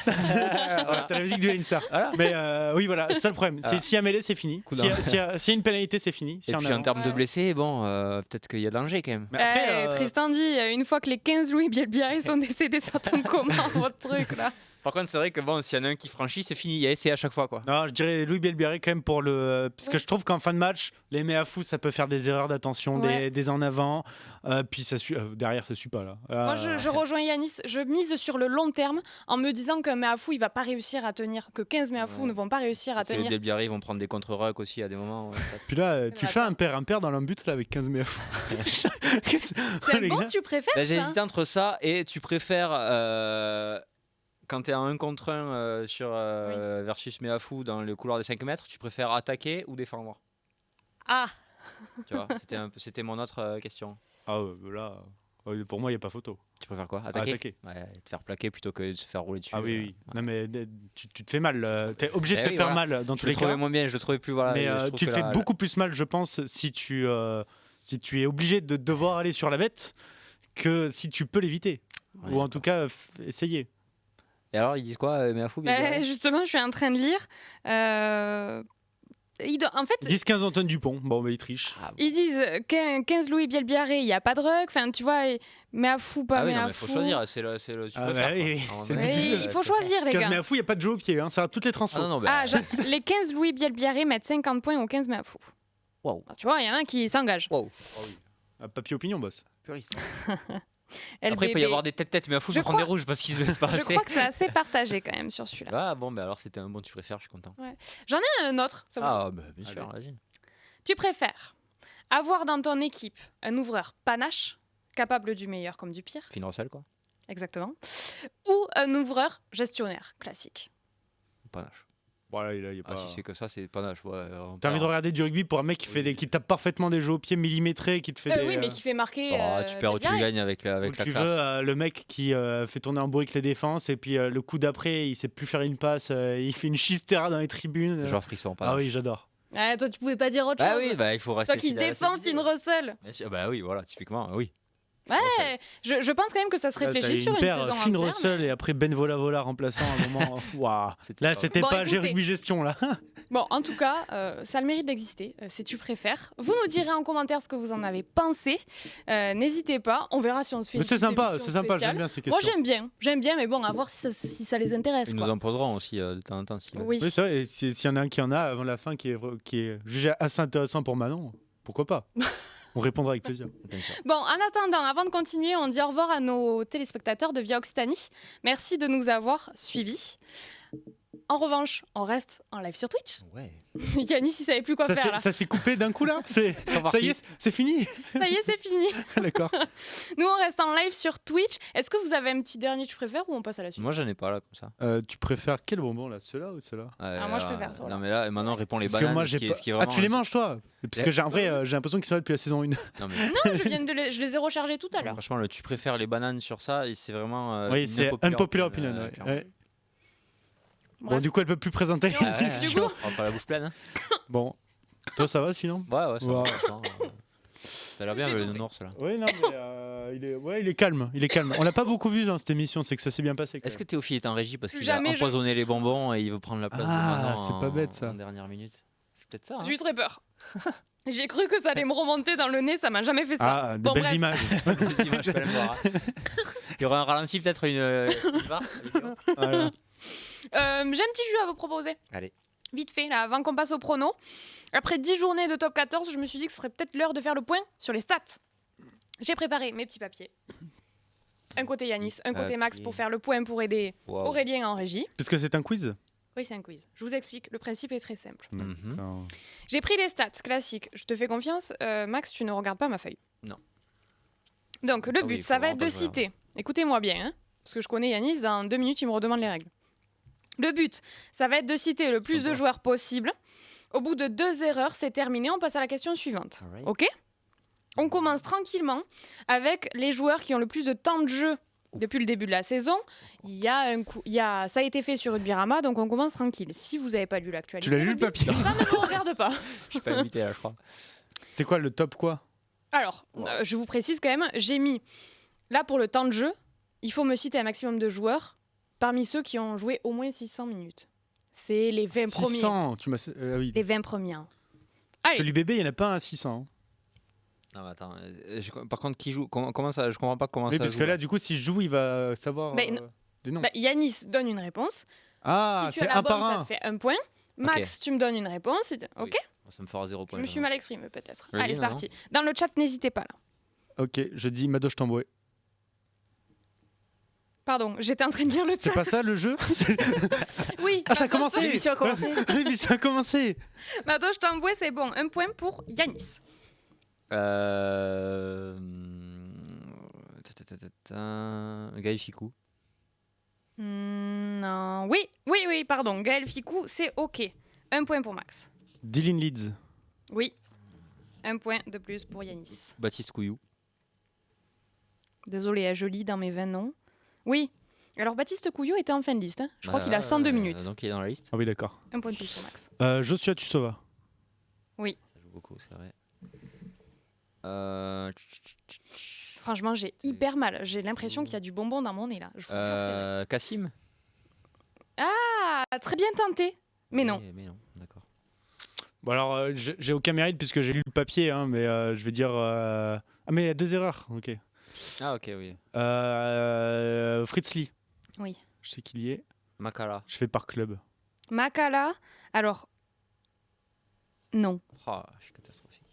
t'as la musique du Linsa. Voilà. Mais oui, voilà, c'est ça le problème. Voilà. S'il y a mêlée, c'est fini. Coup S'il y a- d'envoi. s'il y a une pénalité, c'est fini. Et S'il y en puis a en termes de Ouais. blessés, bon, peut-être qu'il y a danger quand même. Mais après, Tristan dit, une fois que les 15 Louis Bielbiarré sont décédés, ça tombe comment votre truc là? Par contre, c'est vrai que bon, s'il y en a un qui franchit, c'est fini. Il y a essai à chaque fois, quoi. non, je dirais Louis Bielbiarré quand même pour le. Parce que je trouve qu'en fin de match, les Meafou, ça peut faire des erreurs d'attention, Ouais. des en avant. Puis ça suit, derrière, ça suit pas là. Moi, je rejoins Yanis. Je mise sur le long terme en me disant qu'un Meafou, il va pas réussir à tenir, que 15 Meafou Ouais. ne vont pas réussir à Les tenir. Bielbiarré, ils vont prendre des contre-rucks aussi à des moments. Puis là, tu Attends. fais un pair dans l'embut là avec 15 Meafou. C'est Les bon, gars. tu préfères Là, j'ai ça? hésité entre ça et tu préfères quand tu es en 1 contre 1 versus Meafou dans le couloir des 5 mètres, tu préfères attaquer ou défendre? Ah, Tu vois, c'était mon autre question. Ah là, pour moi, il n'y a pas photo. Tu préfères quoi? Attaquer? Attaquer. Ouais, te faire plaquer plutôt que de se faire rouler dessus. Ah oui. Non, mais tu te fais mal. Tu es obligé de Eh te oui, faire voilà. mal dans Je tous le les trouvais cas. moins bien, je le trouvais plus. Voilà, Mais je trouve tu que te fais la- beaucoup plus mal, je pense, si si tu es obligé de devoir aller sur la bête que si tu peux l'éviter. Ouais, Ou en tout cas, essayer. Et alors, ils disent quoi, mais à fou, bien Justement, je suis en train de lire. En fait, 10-15 Antoine Dupont. Bon, mais il triche. ils disent 15 Louis Bielbiarré, il n'y a pas de rug. Enfin, tu vois, mais à fou, pas Ah oui, mais non, à mais faut fou. choisir. C'est le tu préfères, oui, quoi. c'est le Oui, but du jeu. il faut choisir, les 15 gars. mais à fou, il n'y a pas de jeu au pied. Hein. Ça a toutes les transfos. Ah non, non, bah, Les 15 Louis Bielbiarré mettent 50 points aux 15 mais à fou. Wow. Tu vois, il y en a un qui s'engage. wow. Papier opinion, boss. Puriste. LBB. Après, il peut y avoir des têtes, mais à fou, je Je vais prendre des crois- rouges parce qu'ils se baissent pas Je assez. crois que c'est assez partagé quand même sur celui-là. Ah bon, bah alors c'était un bon tu préfères, je suis content. J'en ai un autre. Ça vous dit? Ah bah bien sûr, vas-y. Tu préfères avoir dans ton équipe un ouvreur panache, capable du meilleur comme du pire, Finn Russell, quoi. exactement, ou un ouvreur gestionnaire classique? Panache. Voilà, il y a Ah, pas... si c'est que ça, c'est panache. Ouais, T'as envie de regarder du rugby pour un mec qui tape parfaitement des jeux au pied millimétrés, qui te fait des... Oui, mais qui fait marquer. tu perds ou tu Bielbiarré. gagnes avec la Ou tu classe. veux le mec qui fait tourner en bourrique les défenses et puis le coup d'après, il sait plus faire une passe, il fait une chistera dans les tribunes. Genre frisson, panache. Ah oui, j'adore. Ah, toi, tu pouvais pas dire autre Bah chose. oui, bah il faut rester Toi qui fidèle à défends cette idée. Finn Russell. Bien sûr, bah oui, voilà, typiquement, oui. Ouais, je pense quand même que ça se réfléchit sur une saison Finn entière. Russell et après Ben Volavola remplaçant à un moment. Waouh. Là, c'était Bon, pas écoutez. rugby gestion là. Bon, en tout cas, ça a le mérite d'exister, si tu préfères. Vous nous direz en commentaire ce que vous en avez pensé. N'hésitez pas, on verra si on se fait Mais une c'est petite sympa, émission c'est sympa, spéciale. j'aime bien ces Moi, questions. j'aime bien, mais bon, à voir si ça les intéresse. Ils Quoi. nous en poseront aussi de temps en temps. Si Oui. Oui, c'est vrai, et s'il y en a un qui en a avant la fin qui est jugé assez intéressant pour Manon, pourquoi pas. On répondra avec plaisir. Bien sûr. Bon, en attendant, avant de continuer, on dit au revoir à nos téléspectateurs de Via Occitanie. Merci de nous avoir suivis. En revanche, on reste en live sur Twitch. Ouais. Yanis, il savait plus quoi faire là. Ça s'est coupé d'un coup là Ça y reparti. est, c'est fini. Ça y est, c'est fini. D'accord. Nous, on reste en live sur Twitch. Est-ce que vous avez un petit dernier tu préfères ou on passe à la suite? Moi, j'en ai pas là comme ça. Tu préfères quel bonbon là, ceux-là ou ceux-là? Moi, je préfère ceux-là. Non, mais là, maintenant, réponds les Parce que bananes. moi ce j'ai qui est- pas. ce qui est Ah, vraiment tu les un- manges toi? Parce que j'ai l'impression qu'ils sont là depuis la saison 1. Non, mais Non, je les ai rechargés tout à l'heure. franchement, tu préfères les bananes sur ça, et c'est vraiment. Oui, c'est unpopular opinion. ouais, ouais. clairement. Ouais. Bon, Bref. du coup, elle peut plus présenter Ah ouais, l'émission. on va pas la bouche pleine. Hein. Bon, toi ça va sinon? Ouais, ça va, Ouais. franchement. Ça a l'air bien, Je vais le étouffer. nounours là. Oui, non, mais il est calme. Il est calme. On l'a pas beaucoup vu dans cette émission, c'est que ça s'est bien passé. quand Est-ce que même. Théophile est en régie parce Plus qu'il a jamais je- empoisonné les bonbons et il veut prendre la place de Ah, Manon c'est pas bête, ça. en dernière minute? C'est peut-être ça. Hein. J'ai eu très peur. J'ai cru que ça allait me remonter dans le nez, ça m'a jamais fait ça. Ah, de Bon, belles bref. images. Des images, je peux même voir, hein. Il y aura un ralenti, peut-être une barre vidéo. Voilà. J'ai un petit jeu à vous proposer. Allez. Vite fait, là, avant qu'on passe au prono. Après 10 journées de top 14, je me suis dit que ce serait peut-être l'heure de faire le point sur les stats. J'ai préparé mes petits papiers. Un côté Yanis, un côté Max Papier. pour faire le point pour aider Wow. Aurélien en régie. Puisque c'est un quiz. Oui, c'est un quiz. Je vous explique, le principe est très simple. Mhm. J'ai pris les stats classiques. Je te fais confiance. Max, tu ne regardes pas ma feuille. Non. Donc, le Ah oui, but, il ça faut va être de vraiment pas citer. Écoutez-moi bien, hein, parce que je connais Yanis. Dans 2 minutes, il me redemande les règles. Le but, ça va être de citer le plus de joueurs possible. Au bout de 2 erreurs, c'est terminé. On passe à la question suivante. Alright. OK? On commence tranquillement avec les joueurs qui ont le plus de temps de jeu depuis le début de la saison. Ça a été fait sur Rugby-Rama, donc on commence tranquille. Si vous n'avez pas lu l'actualité, Tu l'as lu le rugby, papier? ça ne me regarde pas. Je suis pas invité là, je crois. C'est quoi le top quoi? Alors, je vous précise quand même, j'ai mis, là pour le temps de jeu, il faut me citer un maximum de joueurs parmi ceux qui ont joué au moins 600 minutes. C'est les 20 premiers. 600, tu m'as. Oui. Les 20 premiers. Hein. Parce que Allez, l'UBB, il n'y en a pas un 600. Non, mais attends. Par contre, qui joue comment ça? Je comprends pas comment Oui, ça parce joue. que là, du coup, si je joue, il va savoir Ben, des noms. bah, Yanis donne une réponse. Ah, si tu c'est as la un bonne, par ça un. te fait un point. Max, tu me donnes une réponse. Oui. Ok, Ça me fera 0 je point. me suis mal exprimée peut-être. Vas-y, Allez, c'est non, parti. Dans le chat, n'hésitez pas là. Ok, je dis Madoche Tamboué. Pardon, j'étais en train de dire le C'est chat. pas ça le jeu? Oui, Ah, ça a Madoche commencé! L'émission a commencé. L'émission a commencé! Madoche Tamboué, c'est bon. Un point pour Yanis. Gaël Ficou. Non, oui, pardon. Gaël Ficou, c'est ok. Un point pour Max. Dylan Leeds. Oui. Un point de plus pour Yanis. Baptiste Couillou. Désolée, je lis dans mes 20 noms. Oui. Alors, Baptiste Couillot était en fin de liste. Hein. Je crois qu'il a 102 minutes. Donc il est dans la liste. Ah oui, d'accord. Un point de plus pour Max. Joshua Tussova. Ça joue beaucoup, c'est vrai. Franchement, j'ai hyper mal. J'ai l'impression qu'il y a du bonbon dans mon nez là. Je vous jure, c'est vrai. Kassim. Ah, très bien tenté. Mais non. Mais non, d'accord. Bon alors, j'ai aucun mérite puisque j'ai lu le papier, hein, mais je vais dire... Ah mais il y a 2 erreurs, ok. Ah ok, oui. Fritz Lee. Oui. Je sais qu'il y est. Makala. Je fais par club. Makala. Alors. Non. Oh, je suis catastrophique.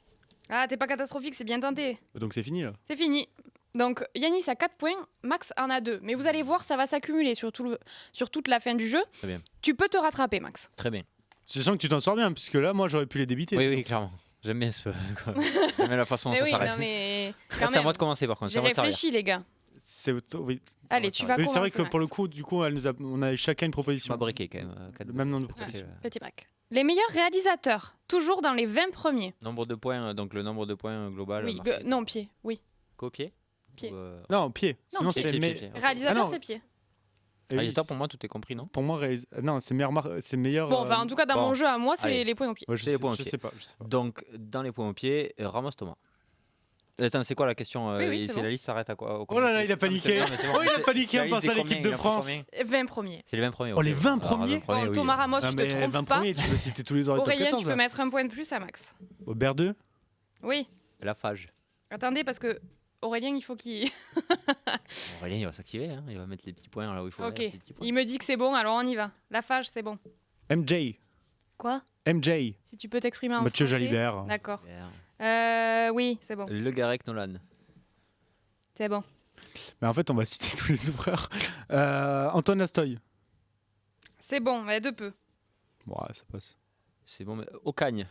Ah, t'es pas catastrophique, c'est bien tenté. Donc c'est fini là. C'est fini. Donc Yanis a 4 points, Max en a 2. Mais vous allez voir, ça va s'accumuler sur toute la fin du jeu. Très bien. Tu peux te rattraper, Max. Très bien. C'est sûr que tu t'en sors bien, puisque là, moi, j'aurais pu les débiter. Oui, clairement. J'aime bien J'aime bien la façon dont Mais ça oui, s'arrête. non mais. Là, Quand c'est à même. moi de commencer par contre. C'est J'ai à moi de servir. réfléchi, les gars. Oui. Allez, tu vas Oui, commencer. c'est vrai que pour le Max. coup, du coup, on a chacun une On proposition. va briquer quand même. Le même nombre de Tout à fait, propositions. Petit break. Les meilleurs réalisateurs, toujours dans les 20 premiers. Nombre de points, donc le nombre de points global. Oui, marqué. non, pied, oui. Copier. Pied. Ou, Non, pied. Non, Sinon, pied, c'est. pied. Ok. Réalisateur, Ah non. c'est pied. Réalisateur, pour moi, tout est compris, non? Pour moi, non, c'est meilleur. Bon, enfin, en tout cas, dans bon. mon jeu à moi, c'est Allez. les points au pied. Ouais, C'est les points au je pied. sais pas. Donc, dans les points au pied, Ramos Thomas. Attends, c'est quoi la question Oui, c'est c'est bon. la liste s'arrête à quoi? Oh là là, il a paniqué. Oh, il a paniqué en pensant à l'équipe de France. 20 premiers. C'est les 20 premiers. Oh, les ok. 20 Alors, premiers Bon, Thomas Ramos, Ah, tu mais te 20 trompes pas. premiers, tu peux citer tous les autres top Aurélien, 14. tu peux mettre un point de plus à Max. Aubert 2. Oui. La Fage. Attendez, parce que Aurélien, il faut qu'il. Aurélien, il va s'activer. Hein. Il va mettre les petits points là où il faut. Ok. mettre les petits points. Il me dit que c'est bon, alors on y va. La Fage, c'est bon. MJ. Quoi? MJ. Si tu peux t'exprimer en Mathieu français. Jalibert. D'accord. Super. Oui, c'est bon. Le Garec Nolan. C'est bon. Mais en fait, on va citer tous les ouvreurs. Antoine Astoy. C'est bon, mais de peu. Bon, ouais, ça passe. C'est bon, mais Ocagne.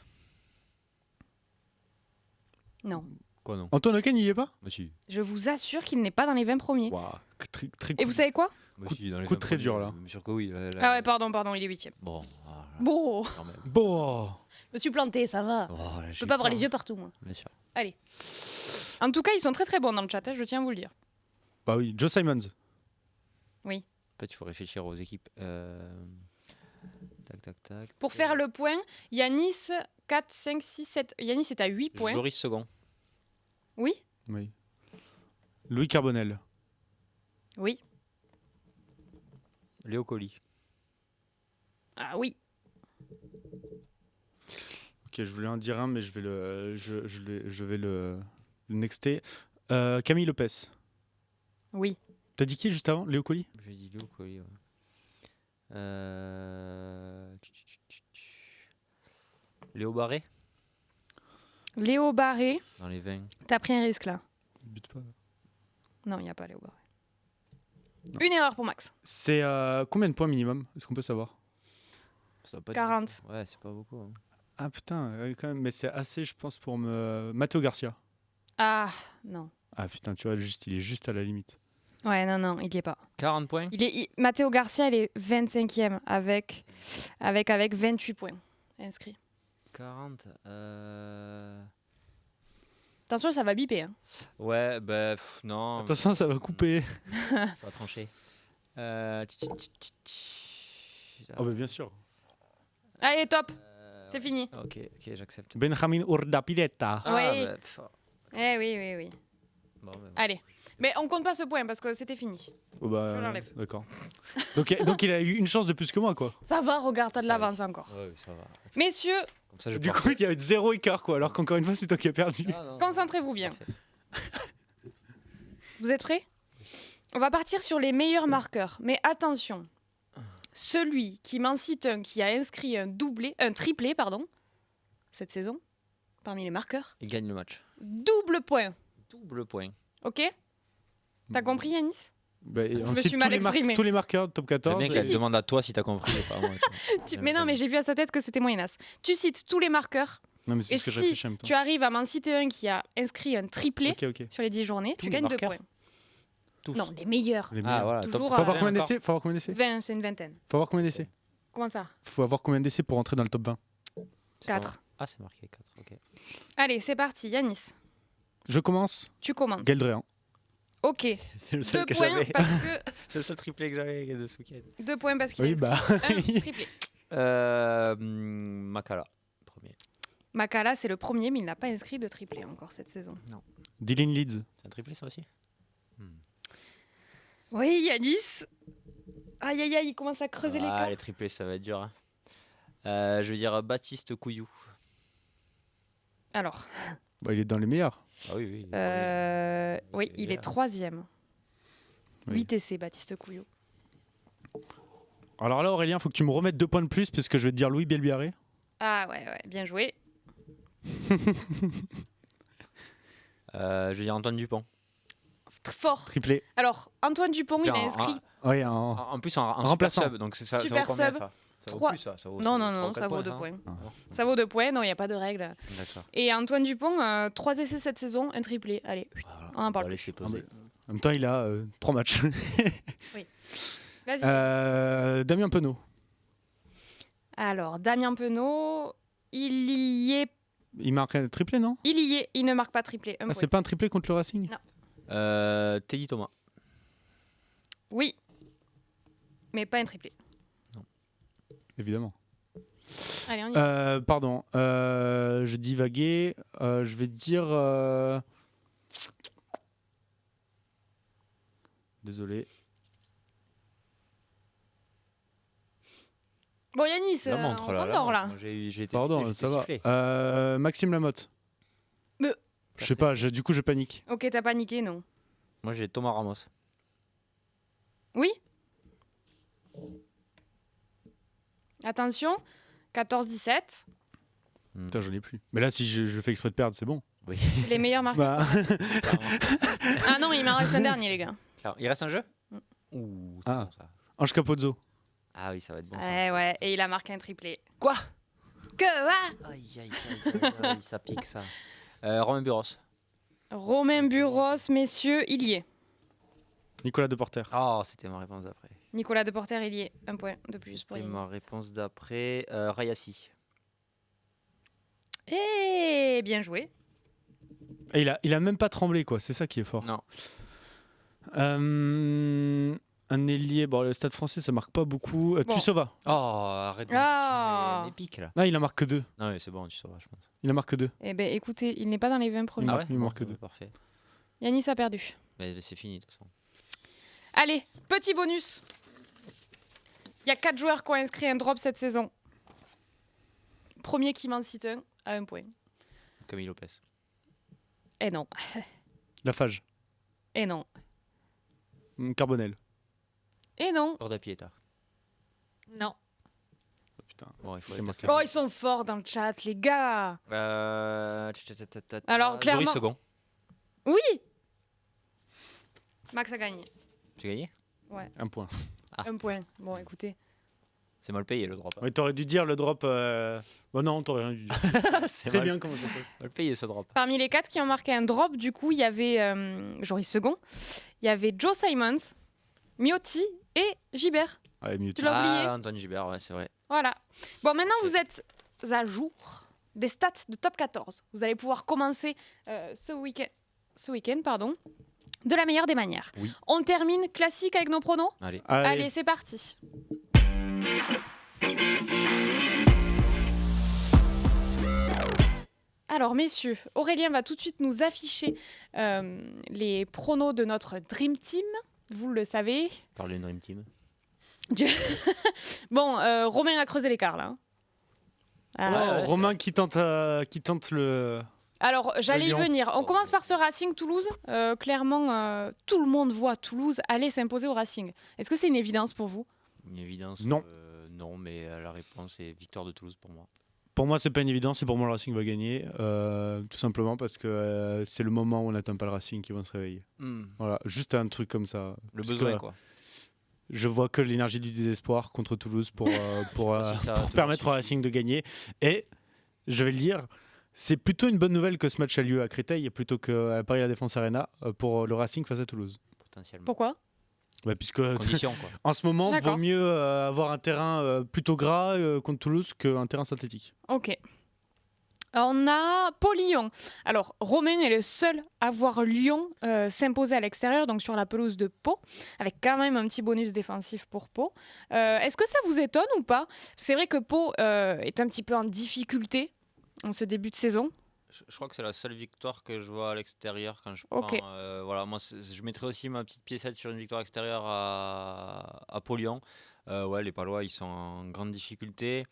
Non. Quoi, non? Antoine Ocagne, il y est pas? Bah, si. Je vous assure qu'il n'est pas dans les 20 premiers. Waouh, très Et vous savez quoi? Bah, Coup- si, dans les coup 20 très premiers, dur, là. Bien sûr que oui. Ah ouais, pardon, il est 8ème. Bon. Bon, Quand même. Bon. je me suis planté, ça va. Oh, là, Je peux pas avoir les yeux partout, moi. Bien sûr. Allez. En tout cas, ils sont très très bons dans le chat, hein, je tiens à vous le dire. Bah oui, Joe Simons. En fait, il faut réfléchir aux équipes. Tac. Pour faire le point, Yanis, 4, 5, 6, 7. Yanis est à 8 points. Joris Second. Oui? Oui. Louis Carbonel. Oui. Léo Colli. Ah oui. Ok, je voulais en dire un, mais je vais le nexter. Camille Lopez. Oui. T'as dit qui juste avant? Léo Colli? J'ai dit Léo Colli, ouais. Léo Barré. Léo Barré. Dans les 20. T'as pris un risque là. Bute pas, là. Non, il n'y a pas Léo Barré. Une erreur pour Max. C'est combien de points minimum? Est-ce qu'on peut savoir? Ça doit pas être 40. beaucoup. Ouais, c'est pas beaucoup. Hein. Ah putain, quand même, mais c'est assez, je pense, pour me. Matteo Garcia. Ah, non. Ah putain, tu vois, il est juste à la limite. Ouais, non, il n'y est pas. 40 points. Matteo Garcia, il est 25e avec 28 points inscrits. 40. Attention, ça va biper. Hein. Ouais, bah non. Attention, ça va couper. Ça va trancher. Ah bah bien sûr. Allez, top. C'est fini. Ok, j'accepte. Benjamin Urdapilleta. Oui. Bah, Oui. bon, bah, Allez. Mais on compte pas ce point parce que c'était fini. Oh bah, Je l'enlève. d'accord. donc il a eu une chance de plus que moi, quoi. Ça va, regarde, t'as de Ça l'avance encore. ouais, ça va. Messieurs, Comme ça, je Du pars. coup, il y a eu 0 écart, quoi. Alors qu'encore une fois, c'est toi qui as perdu. Ah, non, concentrez-vous bien. parfait. Vous êtes prêts? On va partir sur les meilleurs marqueurs. Mais attention, celui qui m'en cite un qui a inscrit un triplé, cette saison, parmi les marqueurs, Il gagne le match. double point. Double point. Ok? T'as compris, Yanis? Bah, me on cite suis mal exprimé. tous les marqueurs de top Le 14. mec, Tu elle cites. demande à toi si t'as compris ou pas. Moi, Mais non, mais j'ai vu à sa tête que c'était moyennasse. Tu cites tous les marqueurs. Non, mais c'est Et parce que je si réfléchis en même temps. tu arrives à m'en citer un qui a inscrit un triplé Ok. sur les 10 journées, Tous tu les gagnes 2 marqueurs points. Tous. Non, les meilleurs. Les Ah, meilleurs. voilà. Toujours Faut avoir à- combien encore. d'essais? Faut avoir combien d'essais? 20, c'est une vingtaine. Faut avoir combien d'essais? Comment ça? Faut avoir combien d'essais pour entrer dans le top 20? C'est 4. pas- Ah, c'est marqué 4. Ok. Allez, c'est parti, Yanis. Je commence. Tu commences. Geldréan. Ok. C'est le 2 points parce que C'est le seul triplé que j'avais de ce week-end. 2 points parce qu'il Oui, a bah. inscrit un triplé. Makala, premier. Makala, c'est le premier, mais il n'a pas inscrit de triplé encore cette saison. Dylan Leeds. C'est un triplé, ça aussi? Oui, Yanis. Aïe, aïe, aïe, il commence à creuser l'écart. Les triplés, ça va être dur. Hein. Je veux dire Baptiste Couillou. Alors, Il est dans les meilleurs. Ah oui, oui. oui, il est 3e. Oui. 8 essais, Baptiste Couillot. Alors là, Aurélien, faut que tu me remettes 2 points de plus parce que je vais te dire Louis Bielbiarré. Ah ouais, bien joué. Je veux dire Antoine Dupont. Fort. Triplé. Alors, Antoine Dupont, il a inscrit... Oui, En plus, en remplaçant. super sub, donc ça Super vaut combien, sub, ça vaut 3. plus, ça vaut, Non, trois ou quatre ça vaut 2 ça, points. hein. Ça vaut 2 points, non, il n'y a pas de règle. D'accord. Et Antoine Dupont, 3 essais cette saison, un triplé. Allez, Voilà. on en parle On va plus. laisser poser. en même temps, il a 3 matchs. Vas-y. Damien Penaud. Alors, Damien Penaud, il y est, Il marque un triplé, non? il ne marque pas triplé. Un point. C'est pas un triplé contre le Racing? Non. Teddy Thomas. Oui, mais pas un triplé. Évidemment. Allez, on y va. Pardon, je divaguais. Je vais dire. Désolé. Bon, Yanis, La montre, on là. s'endort là. Moi, j'ai été Pardon, j'ai ça été va. sifflé. Maxime Lamotte. Mais- Je sais pas, du coup je panique. Ok, t'as paniqué, non? Moi, j'ai Thomas Ramos. Oui. Attention, 14-17. Putain, j'en ai plus. Mais là, si je fais exprès de perdre, c'est bon. Oui. J'ai les meilleurs marqueurs. Bah, Clairement. Ah non, il m'en reste un dernier, les gars. Il reste un jeu? Mm. Ouh, c'est Ah. bon ça. Ange Capozzo. Ah oui, ça va être bon ça. Ouais, et il a marqué un triplé. Quoi? Que Aïe, aïe, aïe, aïe, ça pique ça. Romain Buros. Romain Buros, messieurs, il y est. Nicolas Deporter. Oh, c'était ma réponse d'après. Nicolas Deporter, il y est. Un point de plus pour C'était Yanis. ma réponse d'après. Rayassi. Et bien joué. Et il a même pas tremblé, quoi. C'est ça qui est fort. Non. Un ailier. Bon, le Stade Français, ça marque pas beaucoup. Bon. Tussova. Oh, arrête de Ah. épique là. Non, il en marque que 2. Non, mais c'est bon, tu sauras, je pense. Il en marque que 2. Eh ben, écoutez, il n'est pas dans les 20 premiers. Ah ouais il Bon, marque que deux. Parfait. Yanis a perdu. Mais c'est fini de toute façon. Allez, petit bonus. Il y a 4 joueurs qui ont inscrit un drop cette saison. Premier qui m'en cite un, à 1 point. Camille Lopez. Et non, Lafage. et non, Carbonel. et non. Jorda Pieta. Non. Oh, putain. Bon, il faut C'est aller marqué. Oh, ils sont forts dans le chat, les gars. Alors, clairement- Joris Second. Oui. Max a gagné. Tu as gagné? Un point. Ah. 1 point. Bon, écoutez. C'est mal payé le drop. Ouais, t'aurais dû dire le drop. Bon, non, t'aurais rien dû dire. C'est Très mal, bien comment ça se passe. mal payé ce drop. Parmi les 4 qui ont marqué un drop, du coup, il y avait Joris Second, il y avait Joe Simons, Miotti et Gibert. Ouais, minute. Tu l'as oublié. Antoine Gibert, ouais, c'est vrai. Voilà. Bon, maintenant, vous êtes à jour des stats de top 14. Vous allez pouvoir commencer ce week-end, pardon, de la meilleure des manières. Oui. On termine classique avec nos pronos. Allez. Allez, c'est parti. Alors, messieurs, Aurélien va tout de suite nous afficher les pronos de notre Dream Team. Vous le savez. Parler d'une Dream Team. Bon, Romain a creusé l'écart, là. Ah. Ouais, Romain qui tente le. Alors, j'allais y Lyon. venir. On commence par ce Racing Toulouse. Clairement, tout le monde voit Toulouse aller s'imposer au Racing. Est-ce que c'est une évidence pour vous? Une évidence? Non. Non, mais la réponse est victoire de Toulouse pour moi. Pour moi, c'est pas une évidence. C'est pour moi le Racing va gagner. Tout simplement parce que c'est le moment où on n'attend pas le Racing qui vont se réveiller. Voilà, juste un truc comme ça. Le Parce besoin, que quoi. Je vois que l'énergie du désespoir contre Toulouse pour Ah, si, ça, Toulouse, permettre au Racing de gagner. Et je vais le dire, c'est plutôt une bonne nouvelle que ce match a lieu à Créteil plutôt qu'à Paris La Défense Arena pour le Racing face à Toulouse. Potentiellement. Pourquoi? Puisque Condition, quoi. en ce moment, il D'accord. vaut mieux avoir un terrain plutôt gras contre Toulouse qu'un terrain synthétique. Ok. On a Pau-Lyon. Alors, Romain est le seul à voir Lyon s'imposer à l'extérieur, donc sur la pelouse de Pau, avec quand même un petit bonus défensif pour Pau. Est-ce que ça vous étonne ou pas? C'est vrai que Pau est un petit peu en difficulté en ce début de saison. Je crois que c'est la seule victoire que je vois à l'extérieur quand je prends. Voilà, moi, je mettrais aussi ma petite piécette sur une victoire extérieure à Pau-Lyon. Ouais, les Palois, ils sont en grande difficulté.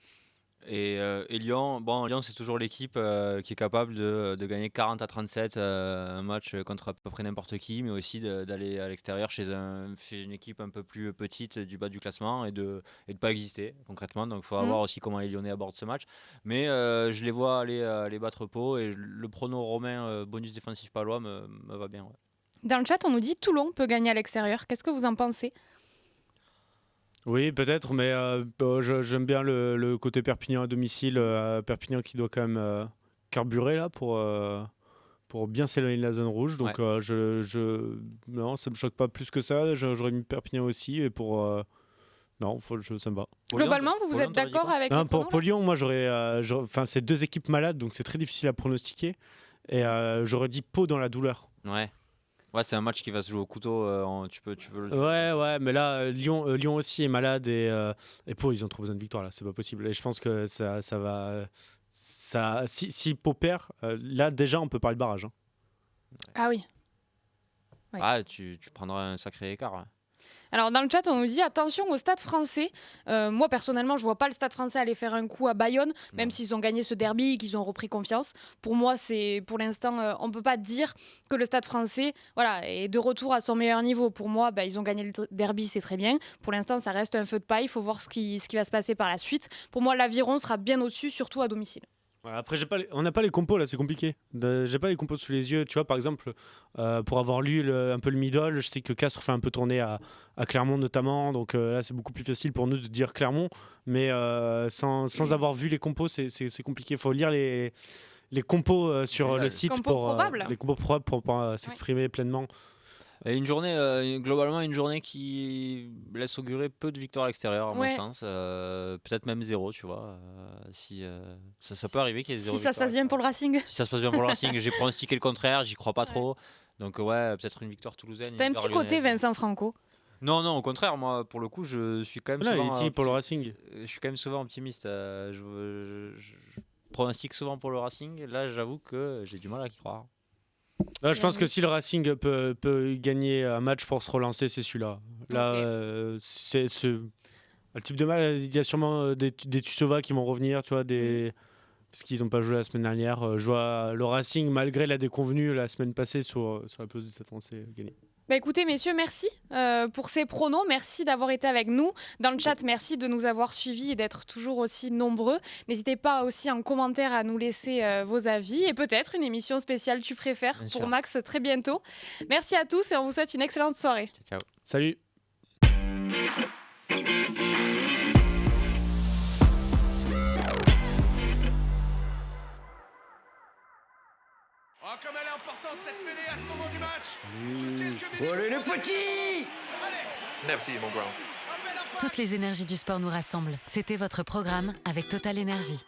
Et Lyon, Lyon, c'est toujours l'équipe qui est capable de gagner 40-37 un match contre à peu près n'importe qui, mais aussi d'aller à l'extérieur chez une équipe un peu plus petite du bas du classement et de pas exister concrètement. Donc il faut voir aussi comment les Lyonnais abordent ce match. Mais je les vois aller battre Pau et le prono romain bonus défensif palois me va bien. Ouais. Dans le chat, on nous dit Toulon peut gagner à l'extérieur. Qu'est-ce que vous en pensez ? Oui, peut-être, mais j'aime bien le côté Perpignan à domicile. Perpignan qui doit quand même carburer là pour bien s'éloigner de la zone rouge. Donc non, ça me choque pas plus que ça. J'aurais mis Perpignan aussi. Et non, ça me va. Globalement, vous êtes d'accord avec le prono, pour Lyon, moi c'est 2 équipes malades, donc c'est très difficile à pronostiquer. Et j'aurais dit Pau dans la douleur. Ouais, c'est un match qui va se jouer au couteau. Tu peux Ouais, mais là, Lyon aussi est malade et Pau, ils ont trop besoin de victoire là. C'est pas possible. Et je pense que ça va. Si Pau perd, là déjà, on peut parler de barrage. Hein. Ah oui. Ouais. Ah, tu prendras un sacré écart. Ouais. Alors dans le chat, on nous dit attention au Stade Français. Moi personnellement, je vois pas le Stade Français aller faire un coup à Bayonne, même s'ils ont gagné ce derby, qu'ils ont repris confiance. Pour moi, pour l'instant, on peut pas dire que le Stade Français, est de retour à son meilleur niveau. Pour moi, ils ont gagné le derby, c'est très bien. Pour l'instant, ça reste un feu de paille. Il faut voir ce qui va se passer par la suite. Pour moi, l'Aviron sera bien au-dessus, surtout à domicile. Ouais, après, on n'a pas les compos là, c'est compliqué. J'ai pas les compos sous les yeux. Tu vois, par exemple, pour avoir lu un peu le middle, je sais que Castres fait un peu tourner à Clermont notamment. Donc là, c'est beaucoup plus facile pour nous de dire Clermont. Mais sans avoir vu les compos, c'est compliqué. Il faut lire les compos sur le site les compos probables pour s'exprimer pleinement. Et globalement, une journée qui laisse augurer peu de victoires à l'extérieur, à mon sens. Peut-être même 0, tu vois. Ça peut arriver qu'il y ait 0. Si ça se passe bien pour le Racing. Si ça se passe bien pour le Racing, j'ai pronostiqué le contraire, j'y crois pas trop. Donc, peut-être une victoire toulousaine. T'as un petit côté Vincent Franco. Non, au contraire, moi, pour le coup, je suis quand même souvent. Pour le Racing. Je suis quand même souvent optimiste. Je pronostique souvent pour le Racing. Là, j'avoue que j'ai du mal à y croire. Là, je pense que si le Racing peut gagner un match pour se relancer, c'est celui-là. Là, c'est le type de match. Il y a sûrement des Tussova qui vont revenir, tu vois, parce qu'ils n'ont pas joué la semaine dernière. Je vois le Racing, malgré la déconvenue la semaine passée sur la pelouse du Stade Français, gagner. Écoutez, messieurs, merci pour ces pronos. Merci d'avoir été avec nous. Dans le chat, merci de nous avoir suivis et d'être toujours aussi nombreux. N'hésitez pas aussi en commentaire à nous laisser vos avis et peut-être une émission spéciale Tu préfères bien pour sûr. Max très bientôt. Merci à tous et on vous souhaite une excellente soirée. Ciao. Salut. Oh, comme elle est importante cette mêlée à ce moment du match. Allez les petits. Allez. Merci mon grand. Toutes les énergies du sport nous rassemblent. C'était votre programme avec Total Énergie.